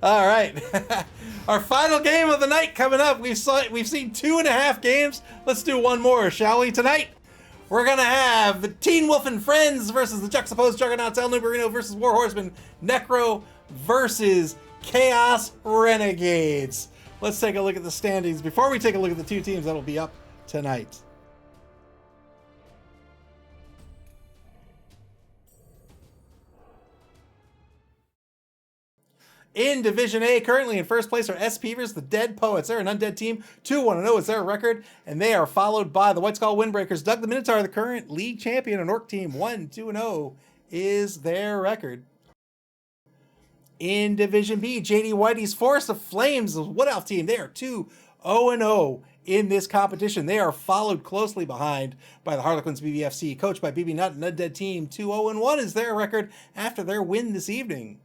All right. Our final game of the night coming up. We've seen 2.5 games. Let's do one more, shall we? Tonight, we're going to have the Teen Wolf and Friends versus the Juxtaposed Juggernauts, El Nubarino versus War Horseman, Necro versus Chaos Renegades. Let's take a look at the standings before we take a look at the two teams that'll be up tonight. In Division A, currently in first place are S-Peavers, the Dead Poets. They're an undead team. 2-1-0 is their record, and they are followed by the White Skull Windbreakers. Doug the Minotaur, the current league champion, and Orc team. 1-2-0 is their record. In Division B, JD Whitey's Forest of Flames, the Wood Elf team. They are 2-0 in this competition. They are followed closely behind by the Harlequins BBFC, coached by BB Nutt, an undead team. 2-0-1 is their record after their win this evening.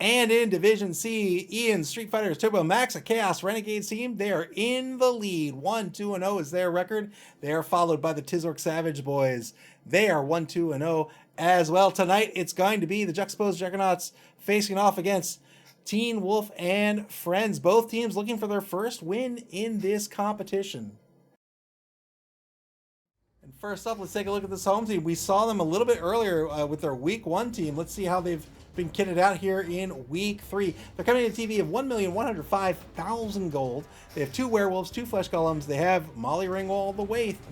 And in Division C, Ian Street Fighters Turbo Max, a Chaos Renegades team. They are in the lead. 1-2-0 is their record. They are followed by the Tizork Savage Boys. They are 1-2-0 as well. Tonight, it's going to be the Juxtaposed Juggernauts facing off against Teen Wolf and Friends. Both teams looking for their first win in this competition. And first up, let's take a look at this home team. We saw them a little bit earlier with their Week 1 team. Let's see how they've been kitted out here in Week 3. They're coming in a TV of 1,105,000 gold. They have 2 werewolves, 2 flesh golems. They have Molly Ringwald, the Wraith.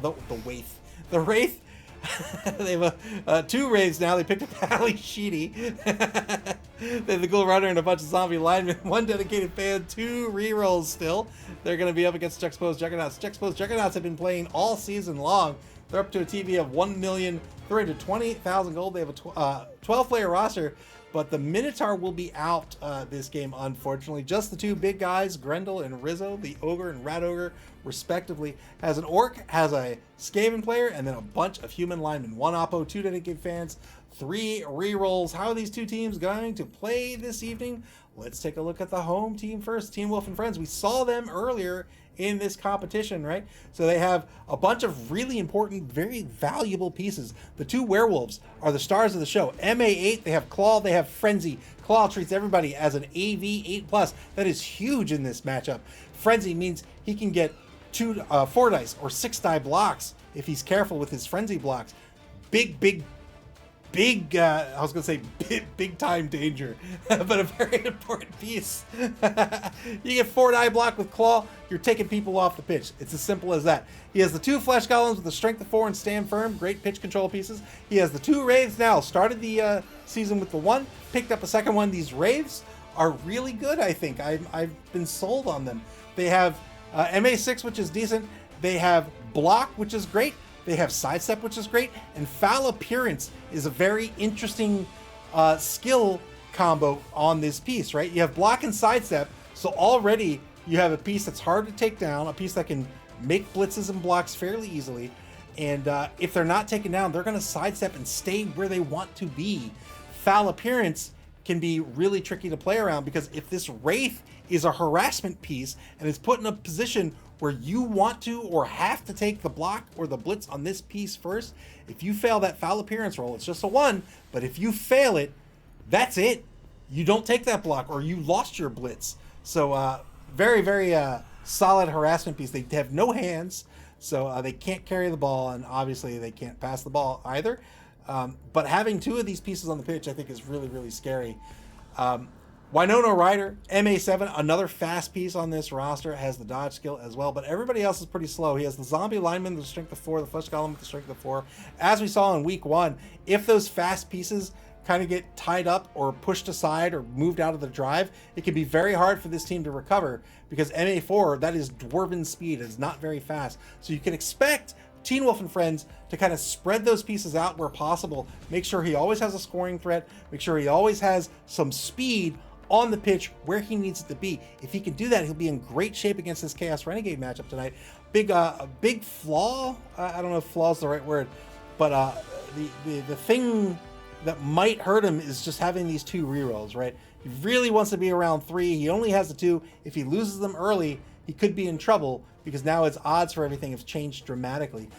They have 2 Wraiths now. They picked up Allie Sheedy. They have the Ghoul Runner and a bunch of zombie linemen. 1 dedicated fan, 2 rerolls still. They're going to be up against Juxtaposed Juggernauts. Juxtaposed Juggernauts have been playing all season long. They're up to a TV of 1,320,000 gold. They have a 12-player roster, but the Minotaur will be out this game, unfortunately. Just the 2 big guys, Grendel and Rizzo, the Ogre and Rat Ogre, respectively. Has an Orc, has a Skaven player, and then a bunch of human linemen. 1 Oppo, 2 dedicated fans, 3 rerolls. How are these two teams going to play this evening? Let's take a look at the home team first. Teen Wolf and Friends. We saw them earlier in this competition, right? So they have a bunch of really important, very valuable pieces. The 2 werewolves are the stars of the show. MA8, they have Claw, they have Frenzy. Claw treats everybody as an AV8+. That is huge in this matchup. Frenzy means he can get 4 dice or 6 die blocks if he's careful with his Frenzy blocks. Big, I was going to say big time danger, but a very important piece. You get 4 die block with Claw, you're taking people off the pitch. It's as simple as that. He has the 2 Flesh Golems with the Strength of 4 and Stand Firm, great pitch control pieces. He has the 2 Wraiths now, started the season with the 1, picked up a second one. These Wraiths are really good, I think. I've been sold on them. They have MA6, which is decent. They have Block, which is great. They have Sidestep, which is great, and Foul Appearance is a very interesting skill combo on this piece, right? You have Block and Sidestep, so already you have a piece that's hard to take down, a piece that can make blitzes and blocks fairly easily, and if they're not taken down, they're going to sidestep and stay where they want to be. Foul Appearance can be really tricky to play around, because if this Wraith is a harassment piece and is put in a position where you want to or have to take the block or the blitz on this piece first, if you fail that Foul Appearance roll, it's just a 1, but if you fail it, that's it. You don't take that block or you lost your blitz. So very, very solid harassment piece. They have no hands, so they can't carry the ball, and obviously they can't pass the ball either. But having 2 of these pieces on the pitch, I think, is really, really scary. Winona Ryder, MA7, another fast piece on this roster, has the dodge skill as well, but everybody else is pretty slow. He has the zombie lineman with the strength of 4, the flesh golem with the strength of 4. As we saw in Week 1, if those fast pieces kind of get tied up or pushed aside or moved out of the drive, it can be very hard for this team to recover, because MA4, that is dwarven speed, is not very fast. So you can expect Teen Wolf and Friends to kind of spread those pieces out where possible. Make sure he always has a scoring threat. Make sure he always has some speed on the pitch where he needs it to be. If he can do that, he'll be in great shape against this Chaos Renegade matchup tonight. A big flaw, I don't know if flaw is the right word, but the thing that might hurt him is just having these 2 rerolls, right? He really wants to be around 3. He only has the 2. If he loses them early, he could be in trouble, because now his odds for everything have changed dramatically.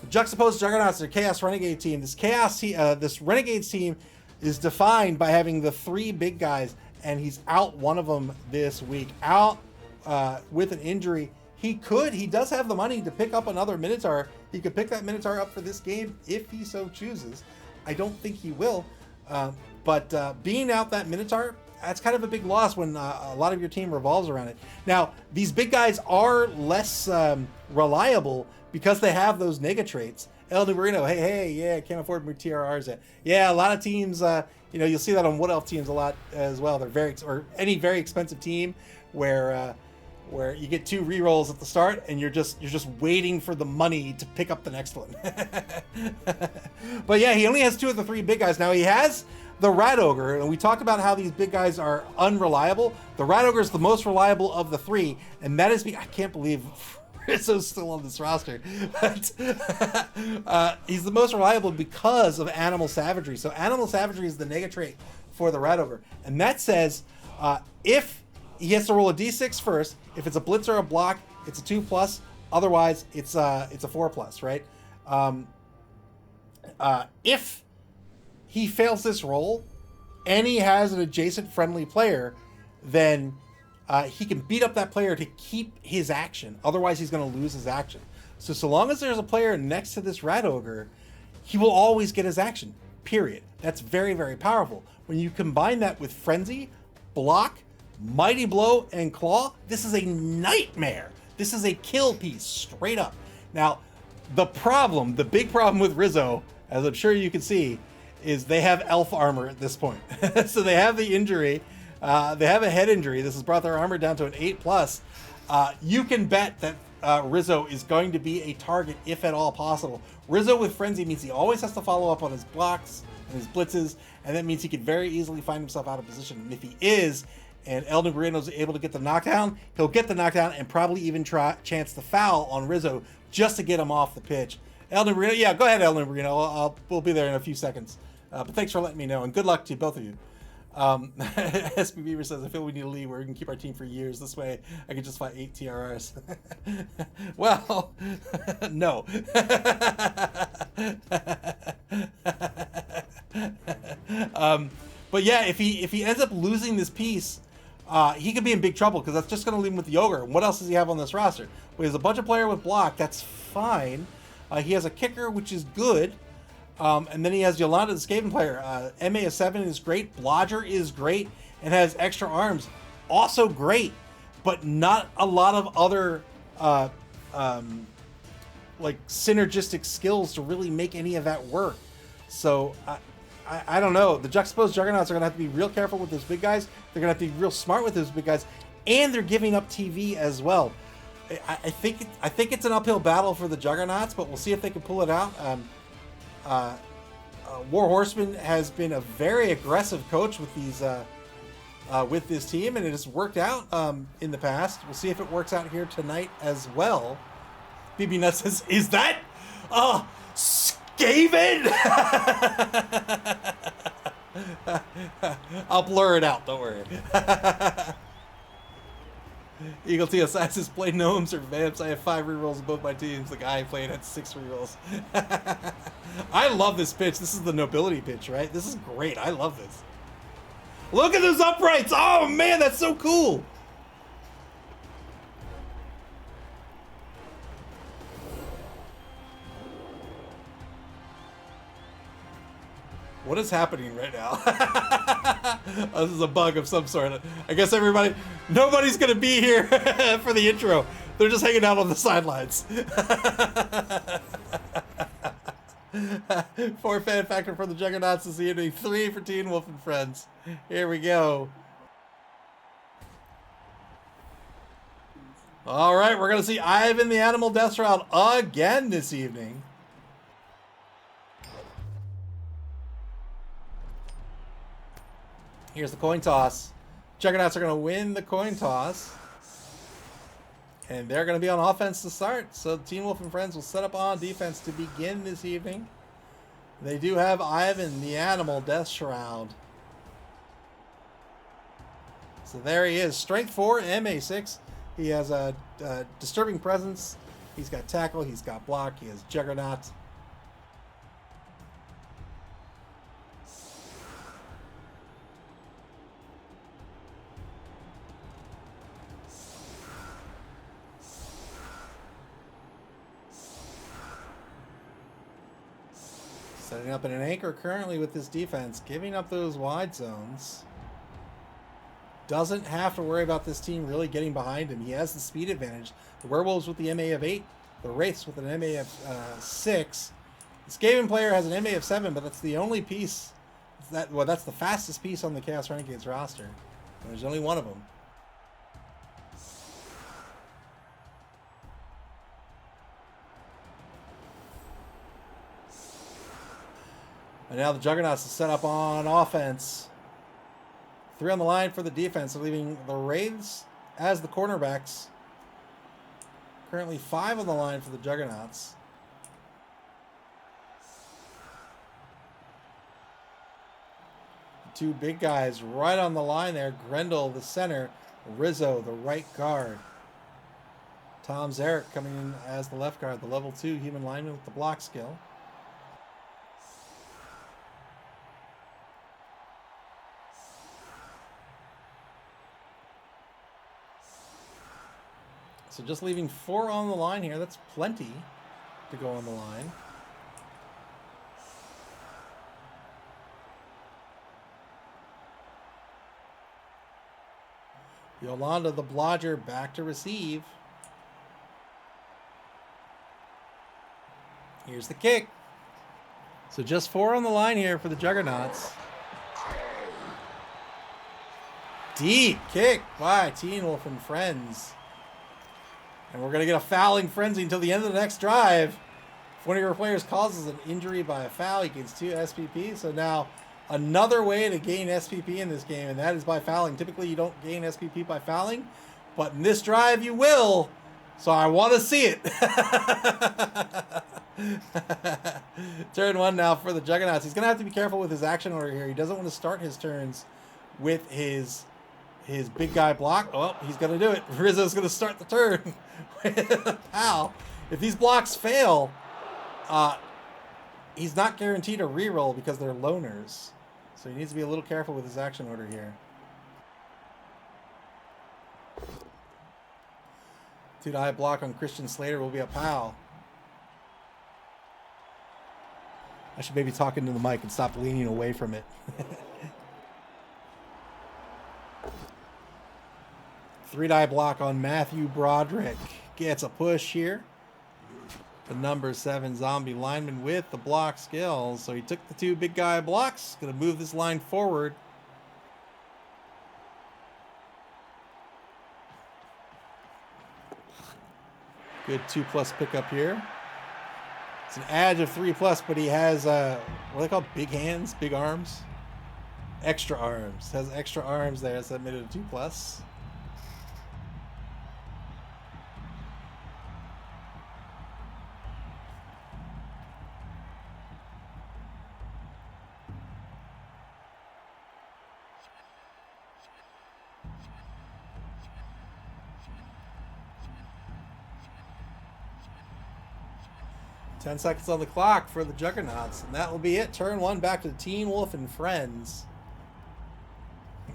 The Juxtaposed Juggernauts, their Chaos Renegade team. This Renegades team is defined by having the 3 big guys, and he's out one of them this week. Out with an injury. He does have the money to pick up another Minotaur. He could pick that Minotaur up for this game if he so chooses. I don't think he will. But being out that Minotaur, that's kind of a big loss when a lot of your team revolves around it. Now, these big guys are less reliable because they have those nega traits. El Numerino, hey, yeah, can't afford more TRRs yet. Yeah, a lot of teams, you'll see that on Wood Elf teams a lot as well. They're or any very expensive team where you get 2 rerolls at the start and you're just waiting for the money to pick up the next one. But yeah, he only has 2 of the 3 big guys. Now he has the Rat Ogre, and we talked about how these big guys are unreliable. The Rat Ogre is the most reliable of the 3, and that is I can't believe Rizzo's still on this roster, but he's the most reliable because of Animal Savagery. So Animal Savagery is the nega trait for the Rat Ogre, and that says if he has to roll a d6 first, if it's a blitz or a block, it's a 2+. Otherwise, it's a 4+, right? If he fails this roll and he has an adjacent friendly player, then he can beat up that player to keep his action. Otherwise, he's going to lose his action. So long as there's a player next to this Rat Ogre, he will always get his action, period. That's very, very powerful. When you combine that with Frenzy, Block, Mighty Blow, and Claw, this is a nightmare. This is a kill piece, straight up. Now, the big problem with Rizzo, as I'm sure you can see, is they have elf armor at this point. So they have the injury. They have a head injury. This has brought their armor down to an 8+. You can bet that Rizzo is going to be a target if at all possible. Rizzo with Frenzy means he always has to follow up on his blocks and his blitzes, and that means he could very easily find himself out of position. And if he is, and El Numerino's able to get the knockdown, he'll get the knockdown and probably even chance the foul on Rizzo just to get him off the pitch. El Numerino, yeah, go ahead, El Numerino. We'll be there in a few seconds. But thanks for letting me know, and good luck to both of you. SB Beaver says, I feel we need a league where we can keep our team for years. This way, I can just fight 8 TRRs. Well, no. But yeah, if he ends up losing this piece, he could be in big trouble because that's just going to leave him with the Ogre. What else does he have on this roster? Well, he has a bunch of player with block. That's fine. He has a kicker, which is good. And then he has Yolanda, the Skaven player. MA of 7 is great. Blodger is great and has extra arms. Also great, but not a lot of other like synergistic skills to really make any of that work. So I don't know. The Juxtaposed Juggernauts are going to have to be real careful with those big guys. They're going to have to be real smart with those big guys. And they're giving up TV as well. I think it's an uphill battle for the Juggernauts, but we'll see if they can pull it out. War Horseman has been a very aggressive coach with these with this team, and it has worked out in the past. We'll see if it works out here tonight as well. BB Nuts says, "Is that Skaven?" I'll blur it out. Don't worry. Eagle TSI says, play gnomes or vamps. I have 5 rerolls in both my teams. The guy I played had 6 rerolls. I love this pitch. This is the nobility pitch, right? This is great. I love this. Look at those uprights. Oh, man, that's so cool. What is happening right now? Oh, this is a bug of some sort. I guess nobody's going to be here for the intro. They're just hanging out on the sidelines. 4 fan factor for the Juggernauts this evening. 3 for Teen Wolf and Friends. Here we go. All right, we're going to see Ivan the Animal Death Shroud again this evening. Here's the coin toss. Juggernauts are going to win the coin toss. And they're going to be on offense to start. So Teen Wolf and Friends will set up on defense to begin this evening. They do have Ivan, the Animal Death Shroud. So there he is. Strength 4, MA6. He has a disturbing presence. He's got tackle. He's got block. He has Juggernaut. Setting up in an anchor currently with this defense, giving up those wide zones. Doesn't have to worry about this team really getting behind him. He has the speed advantage. The Werewolves with the MA of 8. The Wraiths with an MA of 6. The Skaven player has an MA of 7, but that's the only piece. That's the fastest piece on the Chaos Renegades roster. And there's only one of them. And now the Juggernauts is set up on offense. 3 on the line for the defense, leaving the Wraiths as the cornerbacks. Currently 5 on the line for the Juggernauts. The 2 big guys right on the line there. Grendel, the center. Rizzo, the right guard. Tom Zarek coming in as the left guard. The level 2 human lineman with the block skill. So just leaving 4 on the line here. That's plenty to go on the line. Yolanda the Blodger back to receive. Here's the kick. So just 4 on the line here for the Juggernauts. Deep kick by Teen Wolf and friends. And we're going to get a fouling frenzy until the end of the next drive. If one of your players causes an injury by a foul, he gains 2 SPP. So now another way to gain SPP in this game, and that is by fouling. Typically, you don't gain SPP by fouling, but in this drive, you will. So I want to see it. Turn 1 now for the Juggernauts. He's going to have to be careful with his action order here. He doesn't want to start his turns with his big guy block. Oh, he's going to do it. Rizzo's going to start the turn with a pal. If these blocks fail, he's not guaranteed a reroll because they're loners. So he needs to be a little careful with his action order here. 2-die block on Christian Slater will be a pal. I should maybe talk into the mic and stop leaning away from it. 3-die block on Matthew Broderick. Gets a push here. The number 7 zombie lineman with the block skills. So he took the 2 big guy blocks. Going to move this line forward. Good 2+ pickup here. It's an edge of 3+, but he has, what are they called? Big hands? Big arms? Extra arms. Has extra arms there, so that made it a 2+. Ten seconds on the clock for the Juggernauts, and that will be it. Turn 1 back to Teen Wolf and friends.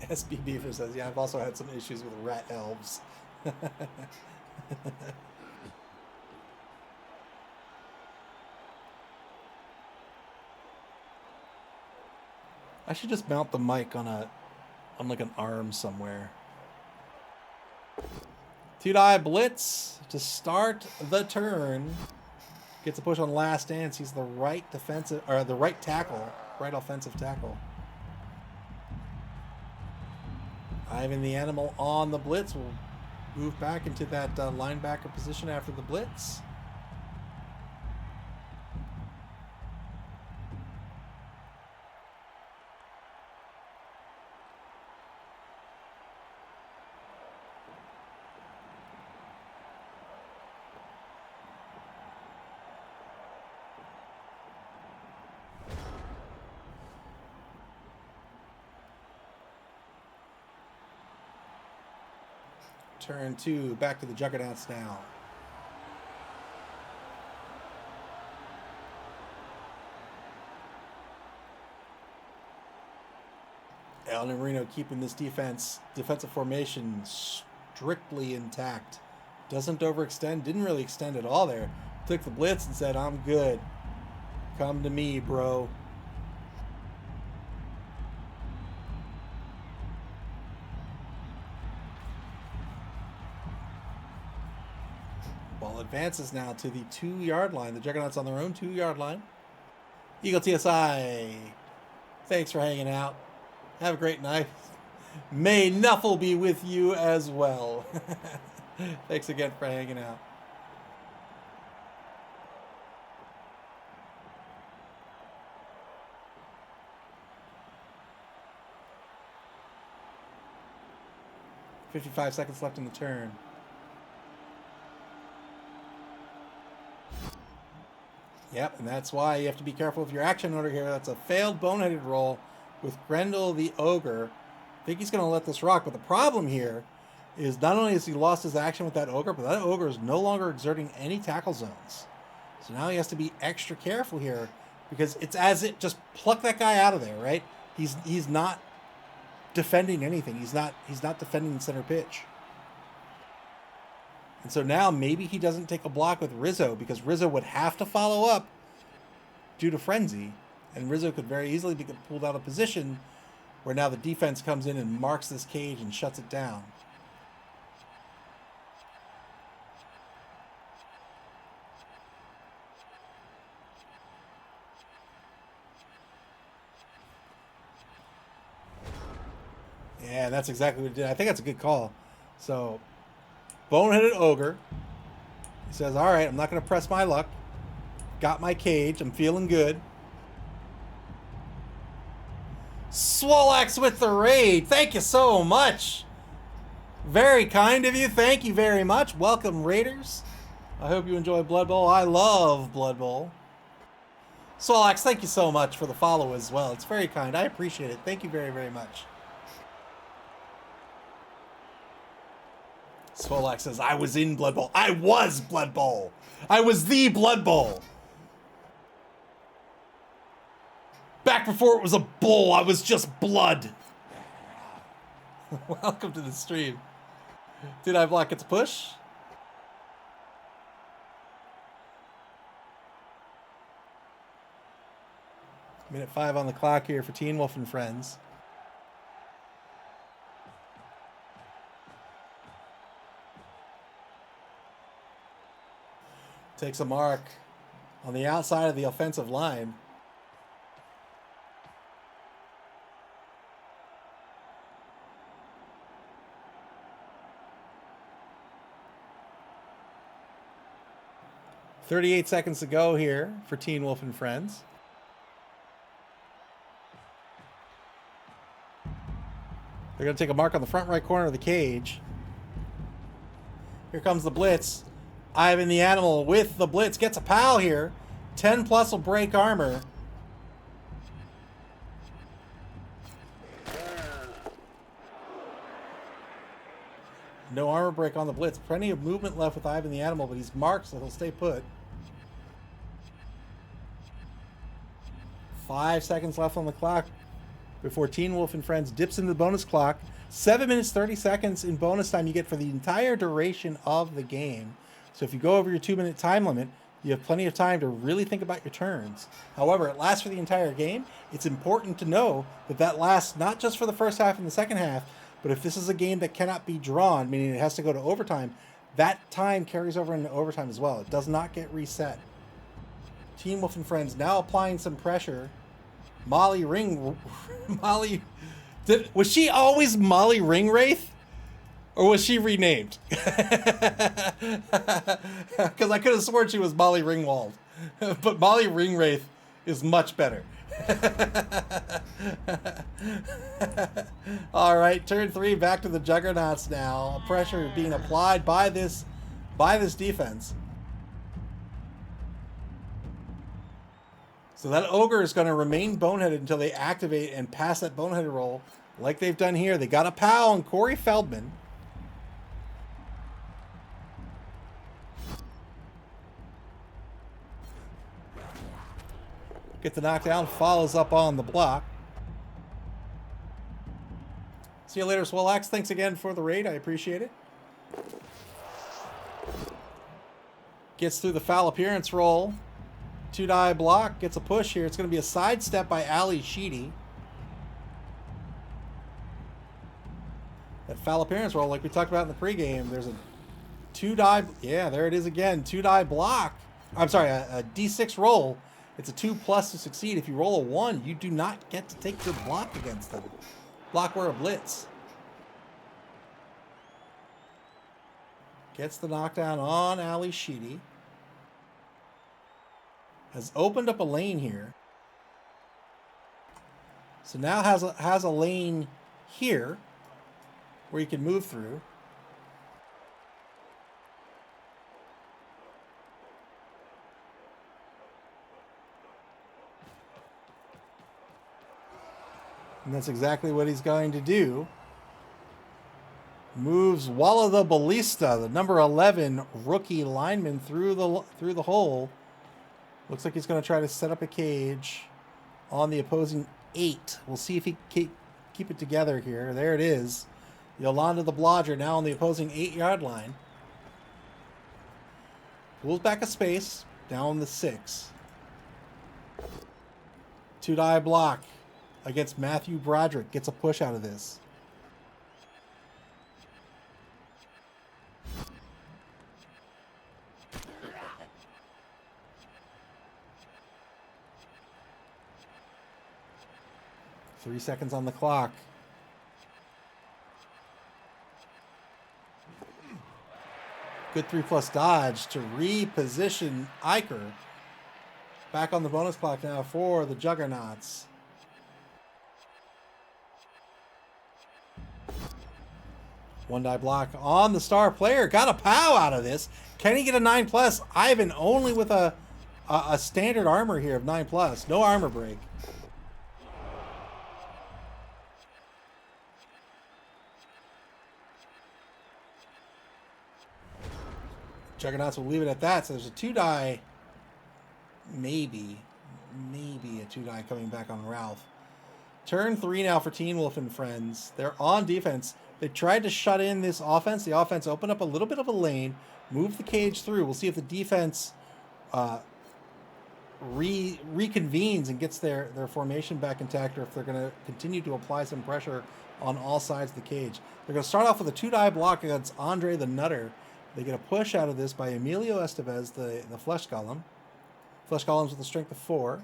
SB Beaver says, yeah, I've also had some issues with rat elves. I should just mount the mic on like an arm somewhere. 2-die blitz to start the turn. Gets a push on last dance. He's the right defensive, or the right tackle, right offensive tackle. Ivan the Animal on the blitz will move back into that linebacker position after the blitz. Turn 2, back to the Juggernauts now. Alan Marino keeping this defensive formation strictly intact. Doesn't overextend, didn't really extend at all there. Took the blitz and said, I'm good. Come to me, bro. Ball advances now to the 2-yard line. The Juggernauts on their own 2-yard line. Eagle TSI, thanks for hanging out. Have a great night. May Nuffle be with you as well. Thanks again for hanging out. "55 seconds left in the turn." Yep, and that's why you have to be careful with your action order here. That's a failed boneheaded roll with Grendel the Ogre. I think he's going to let this rock, but the problem here is not only has he lost his action with that Ogre, but that Ogre is no longer exerting any tackle zones. So now he has to be extra careful here because it's as it just pluck that guy out of there, right? He's not defending anything. He's not defending center pitch. And so now maybe he doesn't take a block with Rizzo because Rizzo would have to follow up due to Frenzy. And Rizzo could very easily be pulled out of position where now the defense comes in and marks this cage and shuts it down. Yeah, that's exactly what he did. I think that's a good call. So, boneheaded Ogre. He says, all right, I'm not going to press my luck. Got my cage. I'm feeling good. Swolax with the raid. Thank you so much. Very kind of you. Thank you very much. Welcome, Raiders. I hope you enjoy Blood Bowl. I love Blood Bowl. Swolax, thank you so much for the follow as well. It's very kind. I appreciate it. Thank you very, very much. Swolax says, I was in Blood Bowl. I was Blood Bowl. I was the Blood Bowl. Back before it was a bowl, I was just blood. Welcome to the stream. Did I block its push? Minute 5 on the clock here for Teen Wolf and Friends. Takes a mark on the outside of the offensive line. .38 seconds to go here for Teen Wolf and Friends. They're going to take a mark on the front right corner of the cage. Here comes the blitz. Ivan the Animal with the blitz gets a pal here. 10 plus will break armor. No armor break on the blitz. Plenty of movement left with Ivan the Animal, but he's marked, so he'll stay put. 5 seconds left on the clock before Teen Wolf and Friends dips into the bonus clock. 7 minutes, 30 seconds in bonus time you get for the entire duration of the game. So if you go over your 2-minute time limit, you have plenty of time to really think about your turns. However, it lasts for the entire game. It's important to know that that lasts not just for the first half and the second half, but if this is a game that cannot be drawn, meaning it has to go to overtime, that time carries over into overtime as well. It does not get reset. Teen Wolf and Friends now applying some pressure. Molly was she always Molly Ringwraith? Or was she renamed? Because I could have sworn she was Molly Ringwald. But Molly Ringwraith is much better. All right, turn 3, back to the Juggernauts now. Pressure being applied by this defense. So that Ogre is going to remain boneheaded until they activate and pass that boneheaded roll like they've done here. They got a pal on Corey Feldman. Get the knockdown, follows up on the block. See you later, Swolax. Thanks again for the raid. I appreciate it. Gets through the foul appearance roll. 2-die block gets a push here. It's going to be a sidestep by Ali Sheedy. That foul appearance roll, like we talked about in the pregame, there's a 2-die. Yeah, there it is again. 2-die block. I'm sorry, a D6 roll. It's a 2+ to succeed. If you roll a 1, you do not get to take your block against them. Block or a blitz. Gets the knockdown on Ali Sheedy. Has opened up a lane here. So now has a lane here where you can move through. And that's exactly what he's going to do. Moves Walla the Ballista, the number 11 rookie lineman, through the hole. Looks like he's going to try to set up a cage on the opposing 8. We'll see if he can keep it together here. There it is. Yolanda the Blodger now on the opposing 8-yard line. Pulls back a space down the 6. 2-die block against Matthew Broderick. Gets a push out of this. Three seconds on the clock. Good 3+ dodge to reposition Iker. Back on the bonus clock now for the Juggernauts. One-die block on the star player. Got a POW out of this. Can he get a 9+? Ivan only with a standard armor here of 9+. No armor break. Juggernauts will leave it at that. So there's a 2-die, maybe a 2-die coming back on Ralph. Turn 3 now for Teen Wolf and friends. They're on defense. They tried to shut in this offense. The offense opened up a little bit of a lane, moved the cage through. We'll see if the defense reconvenes and gets their formation back intact, or if they're going to continue to apply some pressure on all sides of the cage. They're going to start off with a 2-die block against Andre the Nutter. They get a push out of this by Emilio Estevez, the Flesh Golem. Flesh Golems with a strength of 4.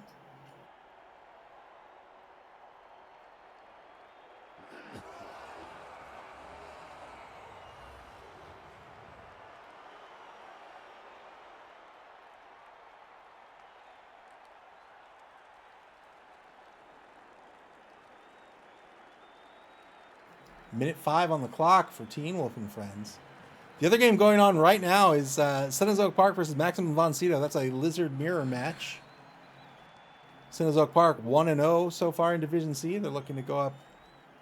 Minute 5 on the clock for Teen Wolf and friends. The other game going on right now is Sinners Oak Park versus Maximum Von Sydow. That's a Lizard Mirror match. Sinners Oak Park 1-0 so far in Division C. They're looking to go up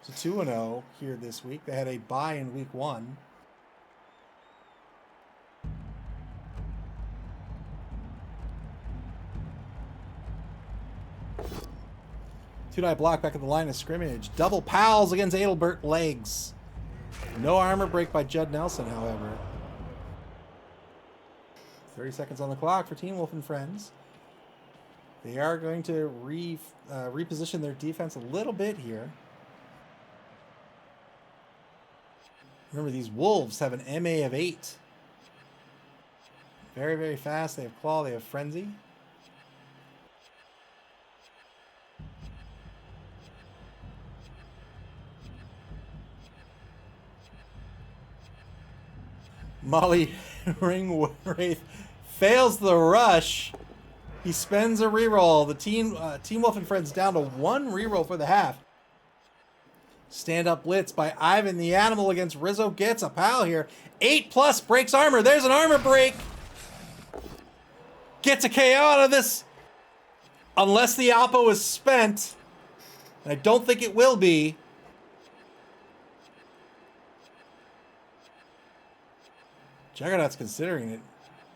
to 2-0 here this week. They had a bye in week 1. Two-die block back at the line of scrimmage. Double pals against Adelbert Legs. No armor break by Judd Nelson, however. 30 seconds on the clock for Teen Wolf and friends. They are going to reposition their defense a little bit here. Remember, these Wolves have an MA of 8. Very, very fast. They have Claw. They have Frenzy. Molly Ringwraith fails the rush. He spends a reroll. The Team Wolf and friends down to 1 reroll for the half. Stand up blitz by Ivan the Animal against Rizzo. Gets a pal here. 8+ breaks armor. There's an armor break. Gets a KO out of this. Unless the Oppo is spent. And I don't think it will be. Juggernauts considering it.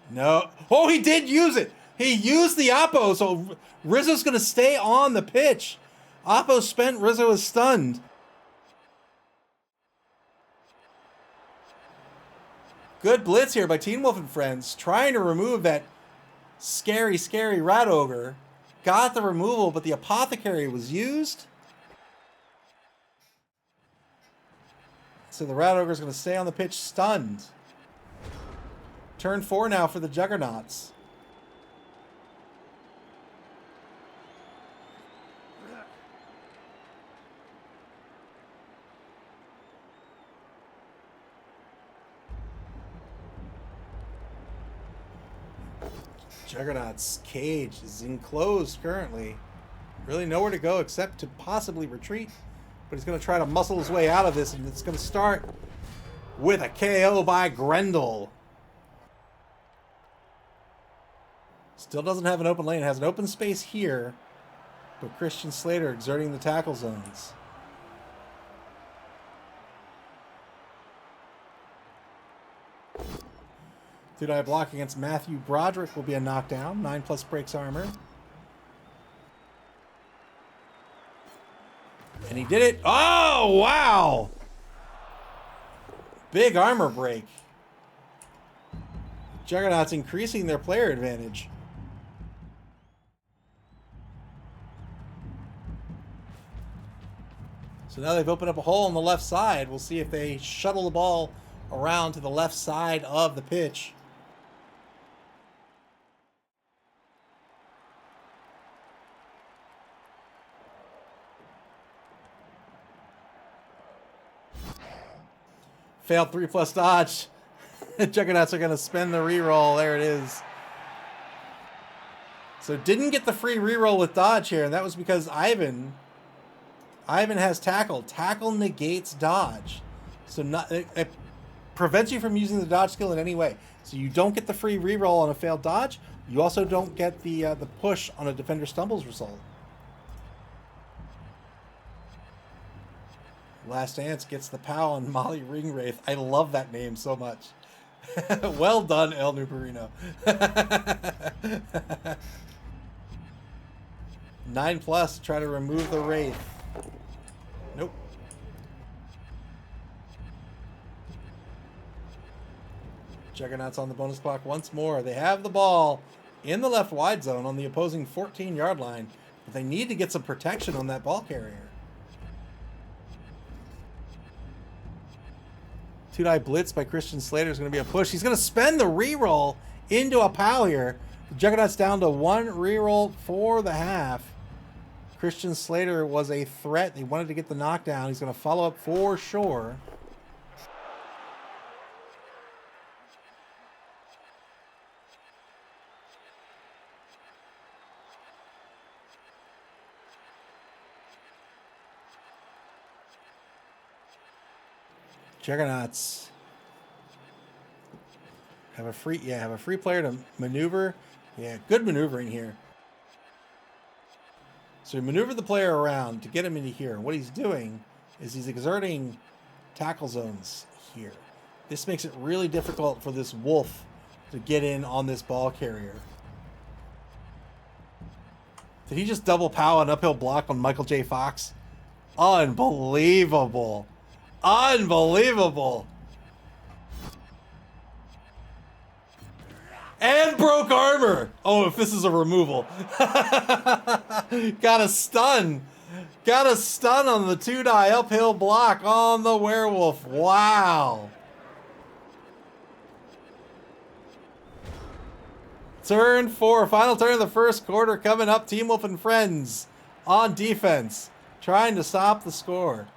No. Oh, he did use it. He used the Oppo, so Rizzo's going to stay on the pitch. Oppo spent. Rizzo is stunned. Good blitz here by Teen Wolf and friends, trying to remove that Scary, scary Rat Ogre. Got the removal, but the Apothecary was used. So the Rat Ogre is going to stay on the pitch stunned. Turn 4 now for the Juggernauts. Juggernauts' cage is enclosed currently. Really nowhere to go except to possibly retreat. But he's going to try to muscle his way out of this, and it's going to start with a KO by Grendel. Still doesn't have an open lane. It has an open space here, but Christian Slater exerting the tackle zones. Two-die block against Matthew Broderick will be a knockdown. 9+ breaks armor. And he did it. Oh, wow! Big armor break. Juggernauts increasing their player advantage. So now they've opened up a hole on the left side. We'll see if they shuttle the ball around to the left side of the pitch. Failed 3+ dodge. Juggernauts are going to spend the reroll. There it is. So didn't get the free reroll with dodge here, and that was because Ivan has tackle. Tackle negates dodge. So it prevents you from using the dodge skill in any way. So you don't get the free reroll on a failed dodge. You also don't get the push on a defender stumbles result. Last Dance gets the POW on Molly Ringwraith. I love that name so much. Well done, El Nuperino. 9+, try to remove the Wraith. Nope. Juggernauts on the bonus clock once more. They have the ball in the left wide zone on the opposing 14-yard line, but they need to get some protection on that ball carrier. Two-die blitz by Christian Slater is going to be a push. He's going to spend the reroll into a POW here. The Juggernauts down to 1 reroll for the half. Christian Slater was a threat. They wanted to get the knockdown. He's going to follow up for sure. Juggernauts have a free player to maneuver. Yeah, good maneuvering here. So you maneuver the player around to get him into here. And what he's doing is he's exerting tackle zones here. This makes it really difficult for this wolf to get in on this ball carrier. Did he just double POW an uphill block on Michael J. Fox? Unbelievable. Unbelievable. And broke armor. Oh, if this is a removal. Got a stun. Got a stun on the 2-die uphill block on the werewolf. Wow. Turn 4. Final turn of the first quarter coming up. Team Wolf and Friends on defense. Trying to stop the score.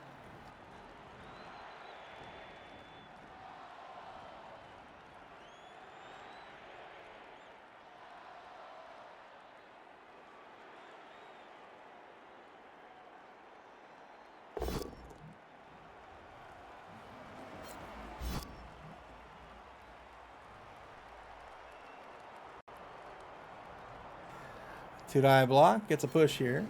Two-die block, gets a push here.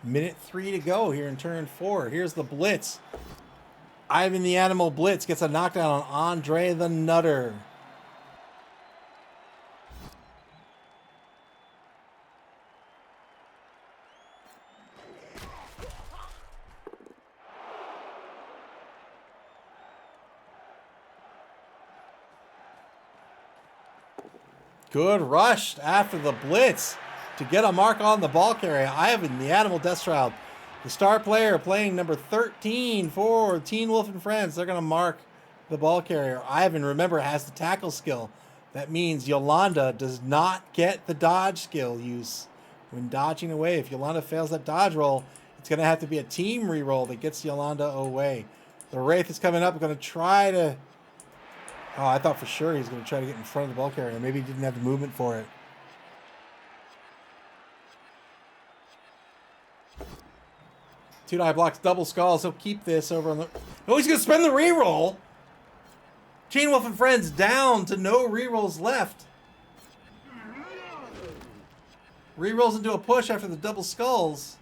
Minute 3 to go here in turn 4. Here's the blitz. Ivan the Animal Blitz gets a knockdown on Andre the Nutter. Good rush after the blitz to get a mark on the ball carrier. Ivan, the Animal Death Child, the star player playing number 13 for Teen Wolf and Friends. They're going to mark the ball carrier. Ivan, remember, has the tackle skill. That means Yolanda does not get the dodge skill use when dodging away. If Yolanda fails that dodge roll, it's going to have to be a team reroll that gets Yolanda away. The Wraith is coming up, going to try to... Oh, I thought for sure he was going to try to get in front of the ball carrier. Maybe he didn't have the movement for it. Two die blocks, double skulls. He'll keep this over on the... Oh, he's going to spend the reroll. Teen Wolf and Friends down to no rerolls left. Rerolls into a push after the double skulls.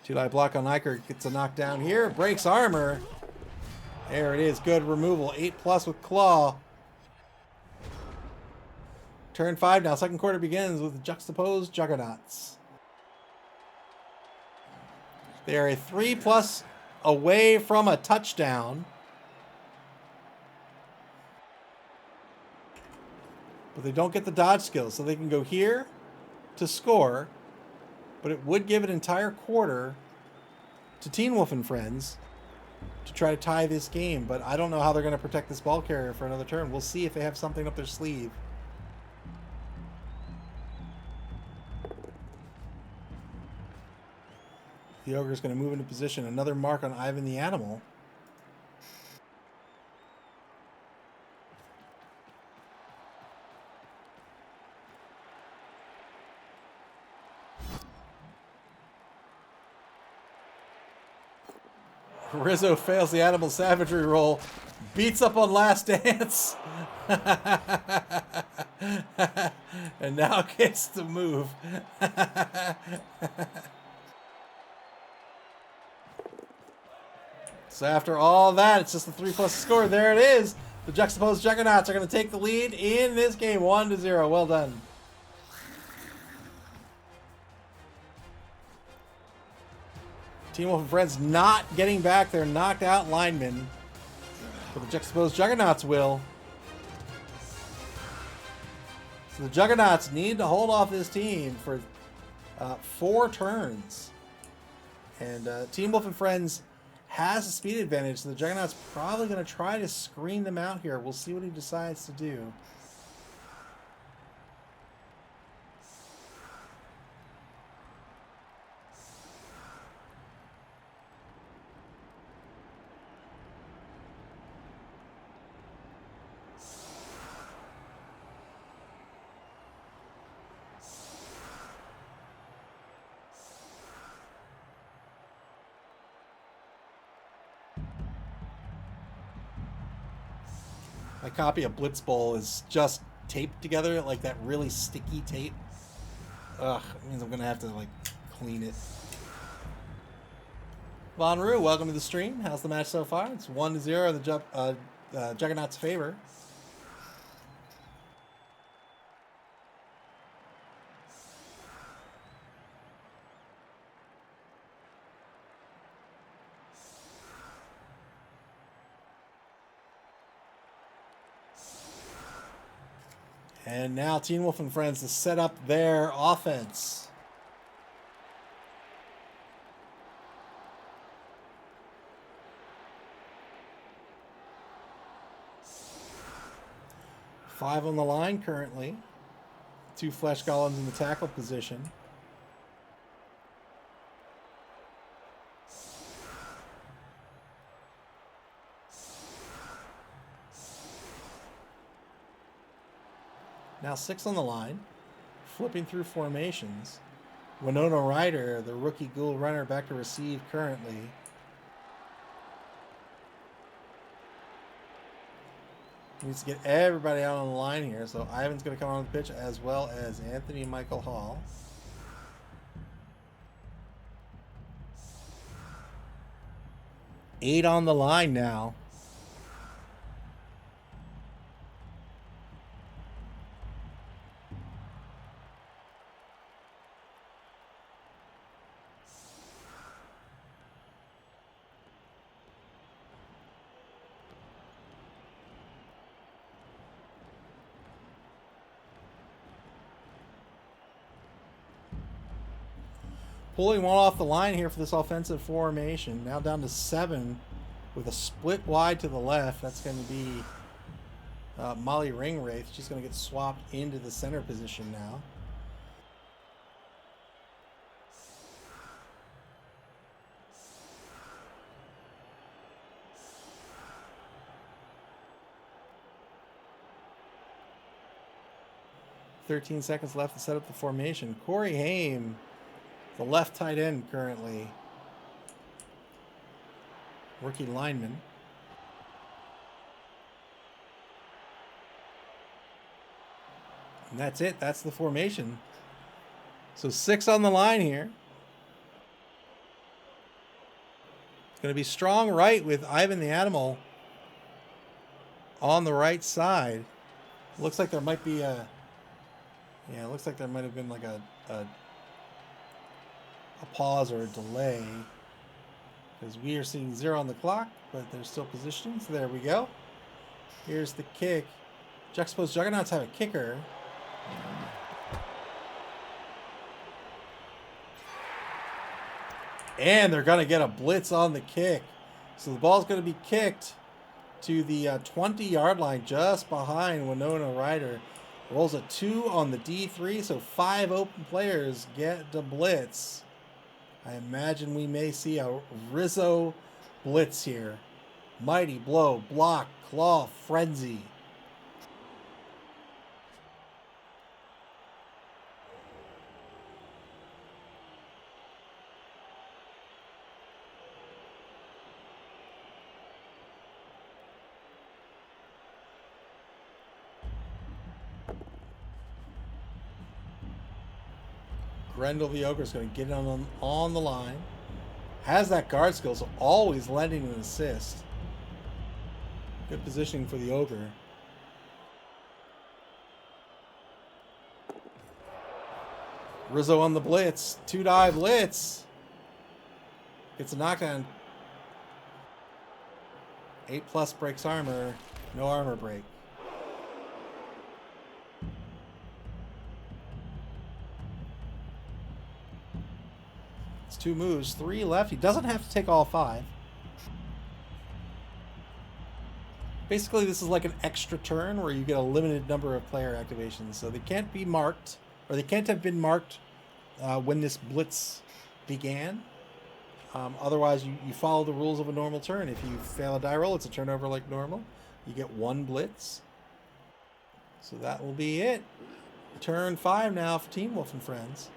Two die block on Iker, gets a knockdown here, breaks armor. There it is, good removal. 8+ with Claw. Turn 5 now, second quarter begins with Juxtaposed Juggernauts. They are a 3+ away from a touchdown. But they don't get the dodge skills, so they can go here to score. But it would give an entire quarter to Teen Wolf and Friends to try to tie this game. But I don't know how they're going to protect this ball carrier for another turn. We'll see if they have something up their sleeve. The Ogre is going to move into position. Another mark on Ivan the Animal. Rizzo fails the Animal Savagery roll. Beats up on Last Dance. And now gets to move. So after all that, it's just a 3+ score. There it is. The Juxtaposed Juggernauts are going to take the lead in this game, 1-0. Well done. Teen Wolf and Friends not getting back their knocked out linemen. But the Juxtaposed Juggernauts will. So the Juggernauts need to hold off this team for 4 turns. And Teen Wolf and Friends has a speed advantage, so the Juggernauts probably going to try to screen them out here. We'll see what he decides to do. My copy of Blitz Bowl is just taped together, like that really sticky tape. Ugh, it means I'm gonna have to like clean it. Von Rue, welcome to the stream. How's the match so far? It's 1-0 the Juggernauts' favor. And now Teen Wolf and Friends to set up their offense. Five on the line currently. 2 flesh golems in the tackle position. Now 6 on the line, flipping through formations. Winona Ryder, the rookie ghoul runner, back to receive currently. Needs to get everybody out on the line here. So Ivan's going to come on the pitch as well as Anthony Michael Hall. Eight on the line now. Pulling one off the line here for this offensive formation. Now down to 7 with a split wide to the left. That's going to be Molly Ringwraith. She's going to get swapped into the center position now. .13 left to set up the formation. Corey Haim, the left tight end currently. Rookie lineman. And that's it. That's the formation. So 6 on the line here. It's going to be strong right with Ivan the Animal on the right side. Looks like there might be a... Yeah, it looks like there might have been like a pause or a delay, because we are seeing 0 on the clock, but there's still positioning. So there we go. Here's the kick. Juxtaposed Juggernauts have a kicker. And they're going to get a blitz on the kick. So the ball's going to be kicked to the 20-yard line just behind Winona Ryder. Rolls a 2 on the D3, so 5 open players get the blitz. I imagine we may see a Rizzo blitz here. Mighty blow, block, claw, frenzy. Grendel the Ogre is going to get it on the line. Has that guard skill, so always lending an assist. Good positioning for the Ogre. Rizzo on the blitz. 2-dive blitz. Gets a knockdown. 8+ breaks armor. No armor break. It's 2 moves, 3 left. He doesn't have to take all 5. Basically, this is like an extra turn where you get a limited number of player activations. So they can't be marked, or they can't have been marked when this blitz began. Otherwise, you follow the rules of a normal turn. If you fail a die roll, it's a turnover like normal. You get 1 blitz. So that will be it. Turn 5 now for Team Wolf and Friends.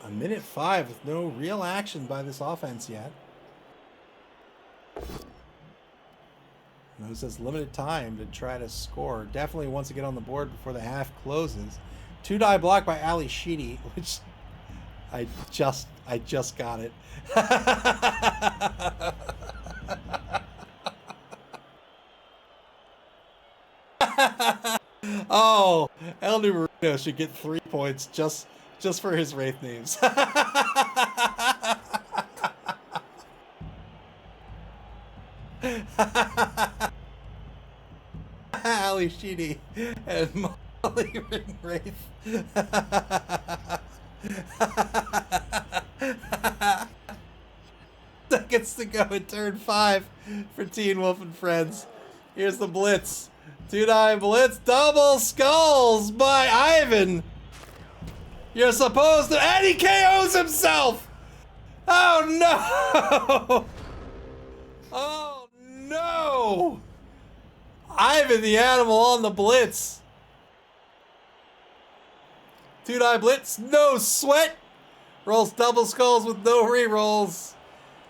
A minute 5 with no real action by this offense yet. It says limited time to try to score. Definitely wants to get on the board before the half closes. 2-die block by Ali Sheedy, which I just got it. Oh, El Numerino should get 3 points just for his Wraith names. Ali Sheedy and Molly Ring Wraith. Seconds to go in turn 5 for Teen Wolf and Friends. Here's the blitz. 2-9 blitz. Double skulls by Ivan. You're supposed to... And he KOs himself! Oh, no! Oh, no! Ivan the animal on the blitz. 2-9 blitz. No sweat. Rolls double skulls with no rerolls.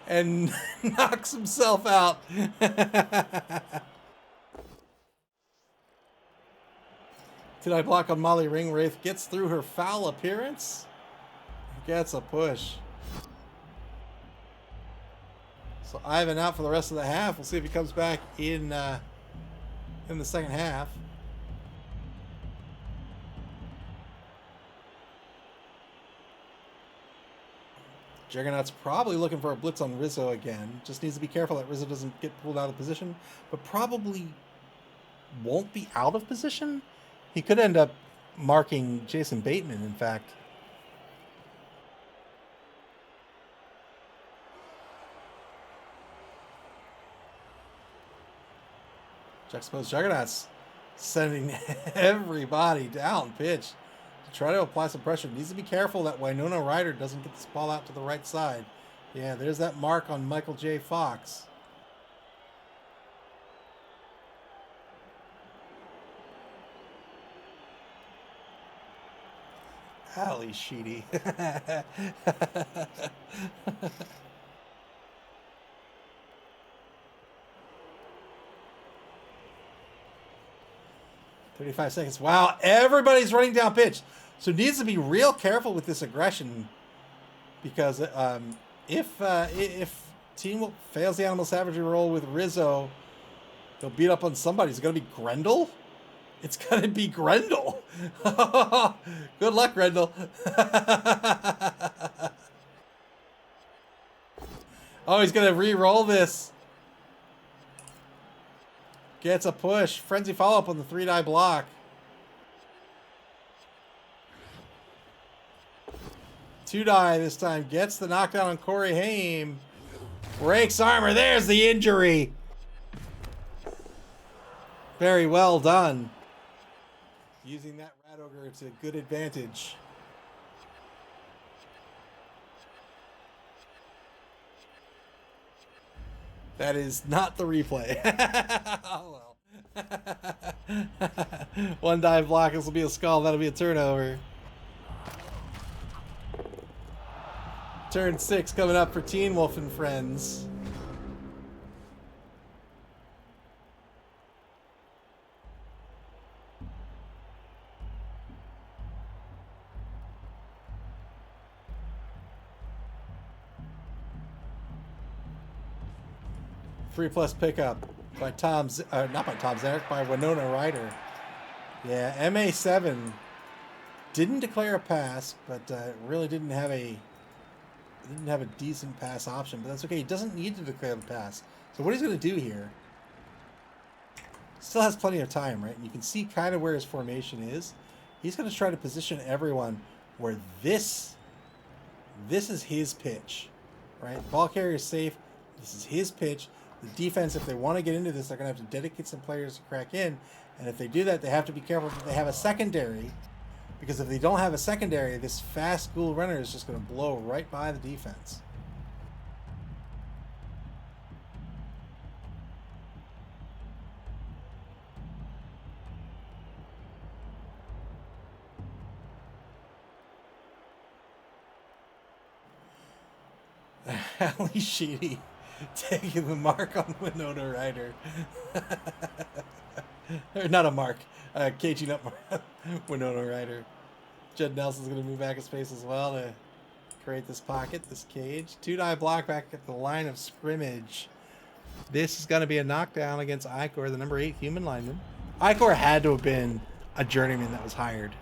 And knocks himself out. 2-9 block on Molly Ring Wraith. Gets through her foul appearance. Gets a push. So Ivan out for the rest of the half. We'll see if he comes back in the second half. Juggernauts probably looking for a blitz on Rizzo again. Just needs to be careful that Rizzo doesn't get pulled out of position, but probably won't be out of position. He could end up marking Jason Bateman, in fact. Juxtaposed Juggernauts sending everybody down pitch to try to apply some pressure. Needs to be careful that Winona Ryder doesn't get this ball out to the right side. Yeah, there's that mark on Michael J. Fox. Ali Sheedy. 35 seconds. Wow, everybody's running down pitch. So needs to be real careful with this aggression, because if Team Wolf fails the Animal Savagery roll with Rizzo, they'll beat up on somebody. Is it going to be Grendel? It's going to be Grendel. Good luck, Grendel. Oh, he's going to re-roll this. Gets a push. Frenzy follow-up on the 3-die block. Two-die this time. Gets the knockdown on Corey Haim. Breaks armor. There's the injury. Very well done. Using that Rat Ogre to good advantage. That is not the replay. Oh well. One dive block. This will be a skull. That'll be a turnover. Turn 6 coming up for Teen Wolf and Friends. Free plus pickup by not by Tom Zarek, by Winona Ryder. Yeah, MA7 didn't declare a pass, but really didn't have a decent pass option. But that's okay. He doesn't need to declare the pass. So what he's going to do here, still has plenty of time, right? And you can see kind of where his formation is. He's going to try to position everyone where this is his pitch, right? Ball carrier is safe. This is his pitch. The defense, if they want to get into this, they're going to have to dedicate some players to crack in. And if they do that, they have to be careful that they have a secondary. Because if they don't have a secondary, this fast school runner is just going to blow right by the defense. Ali Sheedy taking the mark on Winona Ryder. Or not a mark. Caging up Winona Ryder. Judd Nelson's going to move back a space as well to create this pocket, this cage. 2-die block back at the line of scrimmage. This is going to be a knockdown against Icor, the number 8 human lineman. Icor had to have been a journeyman that was hired.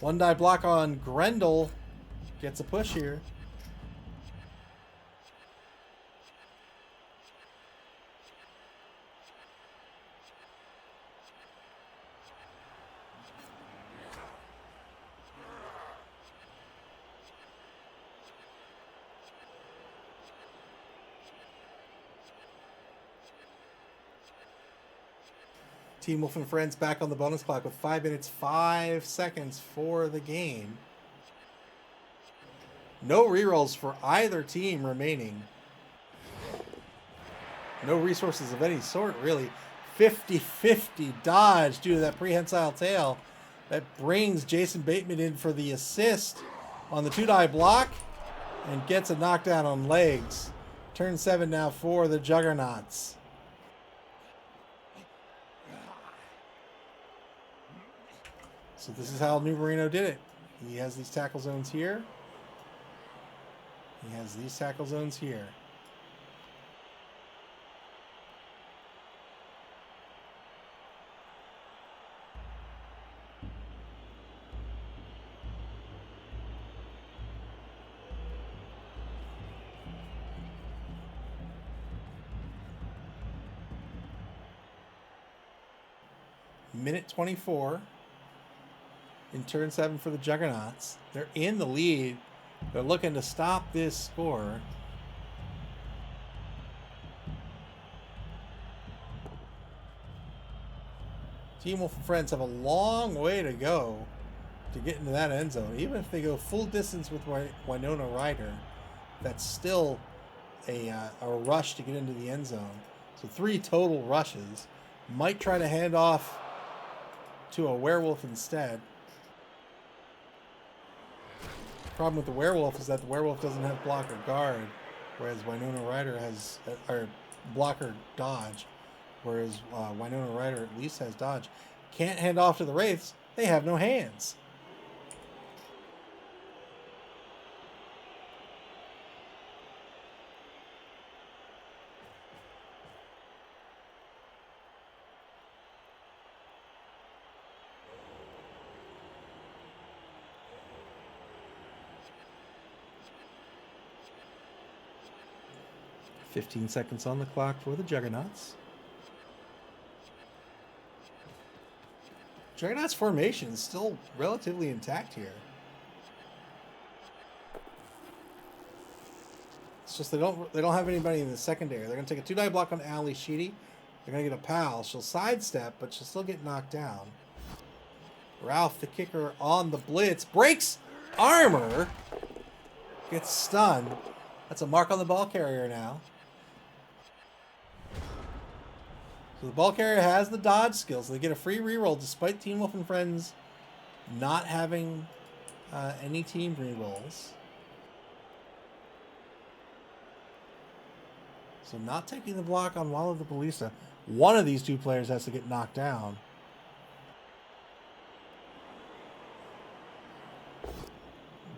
One die block on Grendel. Gets a push here. Team Wolf and Friends back on the bonus clock with 5 minutes, 5 seconds for the game. No rerolls for either team remaining. No resources of any sort, really. 50-50 dodge due to that prehensile tail. That brings Jason Bateman in for the assist on the 2-die block and gets a knockdown on legs. Turn 7 now for the Juggernauts. So this is how New Marino did it. He has these tackle zones here. He has these tackle zones here. Minute 24 in turn 7 for the Juggernauts. They're in the lead. They're looking to stop this score. Team Wolf and Friends have a long way to go to get into that end zone. Even if they go full distance with Winona Ryder, that's still a rush to get into the end zone. So 3 total rushes. Might try to hand off to a werewolf instead. Problem with the werewolf is that the werewolf doesn't have block or guard, whereas Winona Ryder has or block or dodge, whereas Winona Ryder at least has dodge. Can't hand off to the wraiths; they have no hands. $15 seconds on the clock for the Juggernauts. Juggernauts formation is still relatively intact here. It's just they don't have anybody in the secondary. They're gonna take a 2-die block on Ali Sheedy. They're gonna get a pal. She'll sidestep, but she'll still get knocked down. Ralph, the kicker, on the blitz, breaks armor, gets stunned. That's a mark on the ball carrier now. So the ball carrier has the dodge skills. So they get a free reroll despite Team Wolf and Friends not having any team rerolls. So not taking the block on Walla the Ballista. One of these 2 players has to get knocked down.